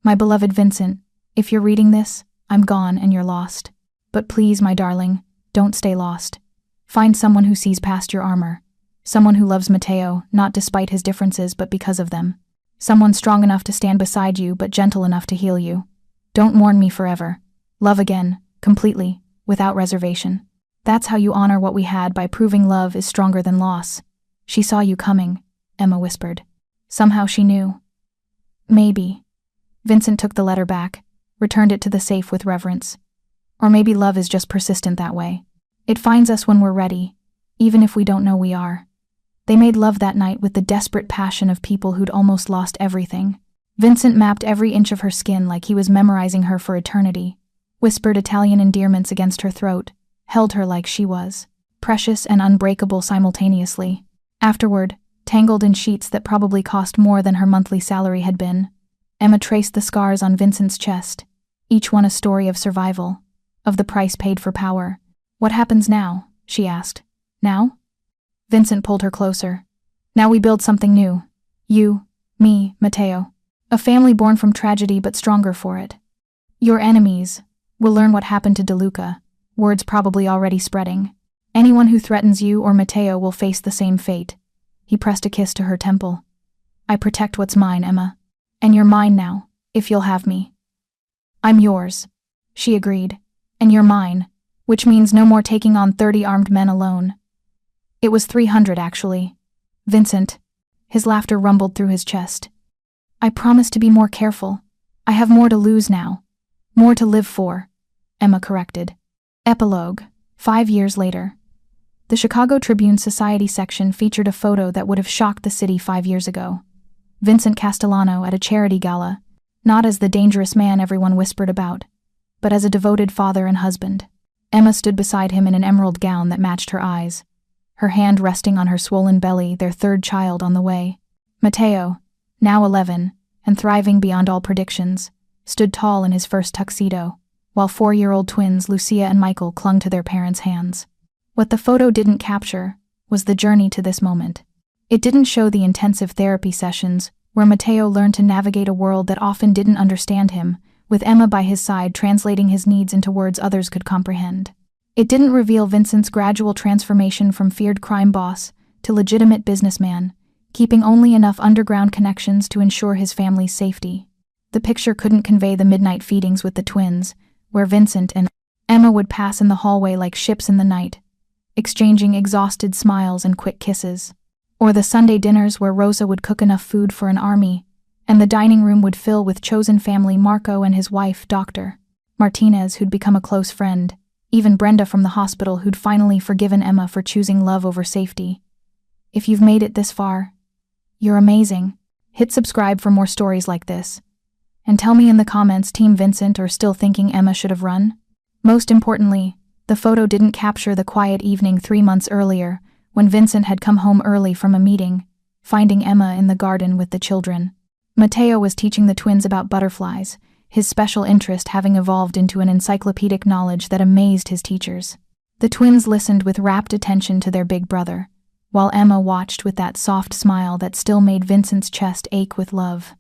My beloved Vincent, if you're reading this, I'm gone and you're lost. But please, my darling, don't stay lost. Find someone who sees past your armor. Someone who loves Matteo, not despite his differences but because of them. Someone strong enough to stand beside you but gentle enough to heal you. Don't mourn me forever. Love again, completely, without reservation. That's how you honor what we had, by proving love is stronger than loss. She saw you coming, Emma whispered. Somehow she knew. Maybe. Vincent took the letter back, returned it to the safe with reverence. Or maybe love is just persistent that way. It finds us when we're ready, even if we don't know we are. They made love that night with the desperate passion of people who'd almost lost everything. Vincent mapped every inch of her skin like he was memorizing her for eternity, whispered Italian endearments against her throat, held her like she was, precious and unbreakable simultaneously. Afterward, tangled in sheets that probably cost more than her monthly salary had been, Emma traced the scars on Vincent's chest, each one a story of survival, of the price paid for power. What happens now? She asked. Now? Vincent pulled her closer. Now we build something new. You, me, Matteo. A family born from tragedy but stronger for it. Your enemies will learn what happened to DeLuca, words probably already spreading. Anyone who threatens you or Matteo will face the same fate. He pressed a kiss to her temple. I protect what's mine, Emma. And you're mine now, if you'll have me. I'm yours, she agreed. And you're mine, which means no more taking on 30 armed men alone. It was 300, actually. Vincent. His laughter rumbled through his chest. I promise to be more careful. I have more to lose now. More to live for, Emma corrected. Epilogue. 5 years later. The Chicago Tribune Society section featured a photo that would have shocked the city 5 years ago. Vincent Castellano at a charity gala, not as the dangerous man everyone whispered about, but as a devoted father and husband. Emma stood beside him in an emerald gown that matched her eyes, her hand resting on her swollen belly, their third child on the way. Matteo, now 11, and thriving beyond all predictions, stood tall in his first tuxedo, while 4-year-old twins Lucia and Michael clung to their parents' hands. What the photo didn't capture was the journey to this moment. It didn't show the intensive therapy sessions where Matteo learned to navigate a world that often didn't understand him, with Emma by his side translating his needs into words others could comprehend. It didn't reveal Vincent's gradual transformation from feared crime boss to legitimate businessman, keeping only enough underground connections to ensure his family's safety. The picture couldn't convey the midnight feedings with the twins, where Vincent and Emma would pass in the hallway like ships in the night, exchanging exhausted smiles and quick kisses. Or the Sunday dinners where Rosa would cook enough food for an army, and the dining room would fill with chosen family Marco and his wife, Dr. Martinez, who'd become a close friend, even Brenda from the hospital who'd finally forgiven Emma for choosing love over safety. If you've made it this far, you're amazing. Hit subscribe for more stories like this. And tell me in the comments, Team Vincent or still thinking Emma should have run? Most importantly, the photo didn't capture the quiet evening 3 months earlier, when Vincent had come home early from a meeting, finding Emma in the garden with the children. Matteo was teaching the twins about butterflies, his special interest having evolved into an encyclopedic knowledge that amazed his teachers. The twins listened with rapt attention to their big brother, while Emma watched with that soft smile that still made Vincent's chest ache with love.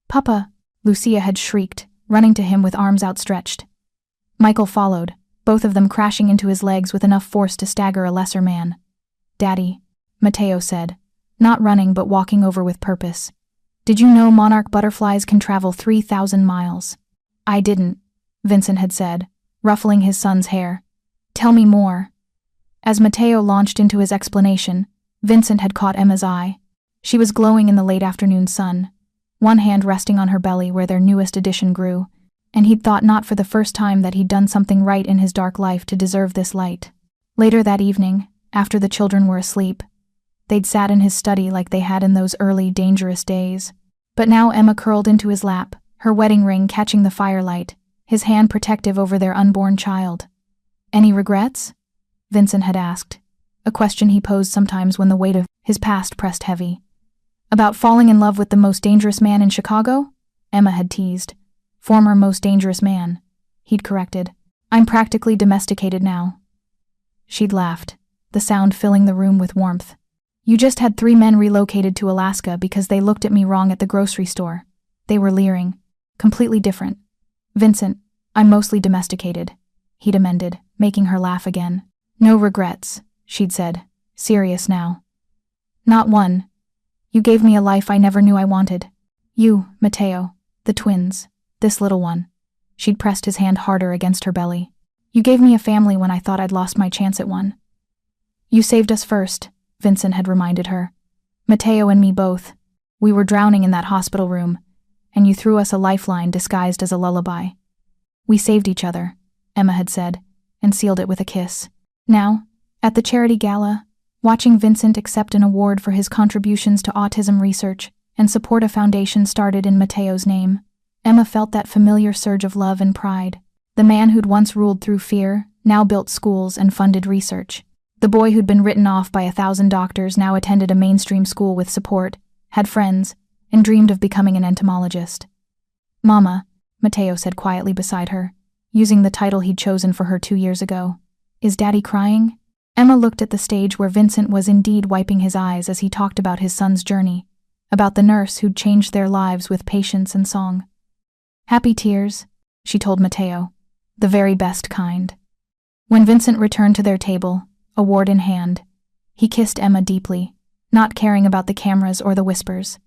"Papa," Lucia had shrieked, running to him with arms outstretched. Michael followed, both of them crashing into his legs with enough force to stagger a lesser man. "Daddy," Matteo said, not running but walking over with purpose. "Did you know monarch butterflies can travel 3,000 miles? "I didn't," Vincent had said, ruffling his son's hair. "Tell me more." As Matteo launched into his explanation, Vincent had caught Emma's eye. She was glowing in the late afternoon sun, one hand resting on her belly where their newest addition grew, and he'd thought not for the first time that he'd done something right in his dark life to deserve this light. Later that evening, after the children were asleep, they'd sat in his study like they had in those early, dangerous days. But now Emma curled into his lap, her wedding ring catching the firelight, his hand protective over their unborn child. "Any regrets?" Vincent had asked, a question he posed sometimes when the weight of his past pressed heavy. "About falling in love with the most dangerous man in Chicago?" Emma had teased. "Former most dangerous man," he'd corrected. "I'm practically domesticated now." She'd laughed, the sound filling the room with warmth. "You just had 3 men relocated to Alaska because they looked at me wrong at the grocery store. They were leering. Completely different." "Vincent, I'm mostly domesticated," he'd amended, making her laugh again. "No regrets," she'd said, serious now. "Not one. You gave me a life I never knew I wanted. You, Matteo, the twins, this little one." She'd pressed his hand harder against her belly. "You gave me a family when I thought I'd lost my chance at one." "You saved us first," Vincent had reminded her. "Matteo and me both. We were drowning in that hospital room, and you threw us a lifeline disguised as a lullaby." "We saved each other," Emma had said, and sealed it with a kiss. Now, at the charity gala, watching Vincent accept an award for his contributions to autism research and support a foundation started in Matteo's name, Emma felt that familiar surge of love and pride. The man who'd once ruled through fear now built schools and funded research. The boy who'd been written off by 1,000 doctors now attended a mainstream school with support, had friends, and dreamed of becoming an entomologist. "Mama," Matteo said quietly beside her, using the title he'd chosen for her 2 years ago. "Is Daddy crying?" Emma looked at the stage where Vincent was indeed wiping his eyes as he talked about his son's journey, about the nurse who'd changed their lives with patience and song. "Happy tears," she told Matteo, "the very best kind." When Vincent returned to their table, award in hand, he kissed Emma deeply, not caring about the cameras or the whispers.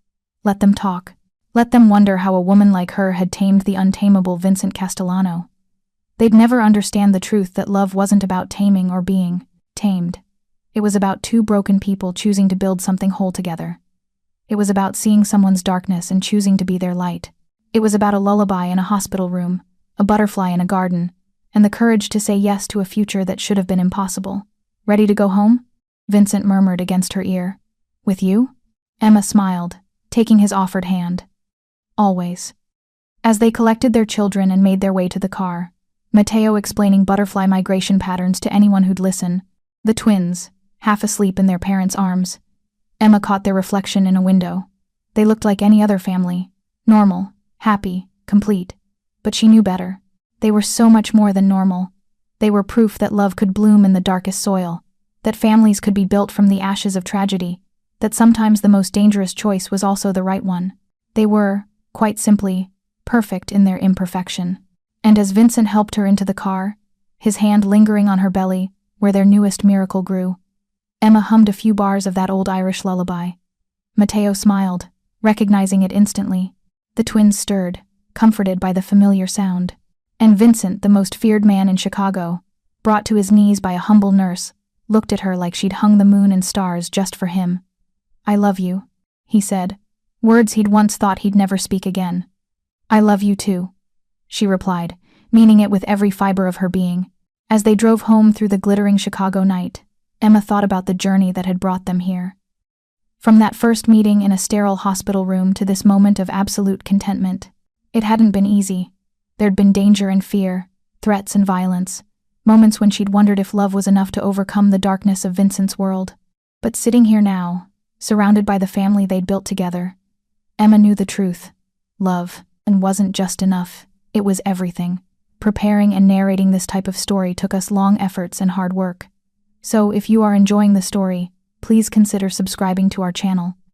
Let them talk. Let them wonder how a woman like her had tamed the untamable Vincent Castellano. They'd never understand the truth that love wasn't about taming or being tamed. It was about two broken people choosing to build something whole together. It was about seeing someone's darkness and choosing to be their light. It was about a lullaby in a hospital room, a butterfly in a garden, and the courage to say yes to a future that should have been impossible. Ready to go home? Vincent murmured against her ear. With you? Emma smiled, taking his offered hand. Always. As they collected their children and made their way to the car, Matteo explaining butterfly migration patterns to anyone who'd listen, the twins, half asleep in their parents' arms. Emma caught their reflection in a window. They looked like any other family, normal, happy, complete. But she knew better. They were so much more than normal. They were proof that love could bloom in the darkest soil, that families could be built from the ashes of tragedy, that sometimes the most dangerous choice was also the right one. They were, quite simply, perfect in their imperfection. And as Vincent helped her into the car, his hand lingering on her belly, where their newest miracle grew, Emma hummed a few bars of that old Irish lullaby. Matteo smiled, recognizing it instantly. The twins stirred, comforted by the familiar sound. And Vincent, the most feared man in Chicago, brought to his knees by a humble nurse, looked at her like she'd hung the moon and stars just for him. I love you, he said, words he'd once thought he'd never speak again. I love you too, she replied, meaning it with every fiber of her being. As they drove home through the glittering Chicago night, Emma thought about the journey that had brought them here. From that first meeting in a sterile hospital room to this moment of absolute contentment, it hadn't been easy. There'd been danger and fear, threats and violence, moments when she'd wondered if love was enough to overcome the darkness of Vincent's world. But sitting here now, surrounded by the family they'd built together, Emma knew the truth. Love, and wasn't just enough, it was everything. Preparing and narrating this type of story took us long efforts and hard work. So if you are enjoying the story, please consider subscribing to our channel.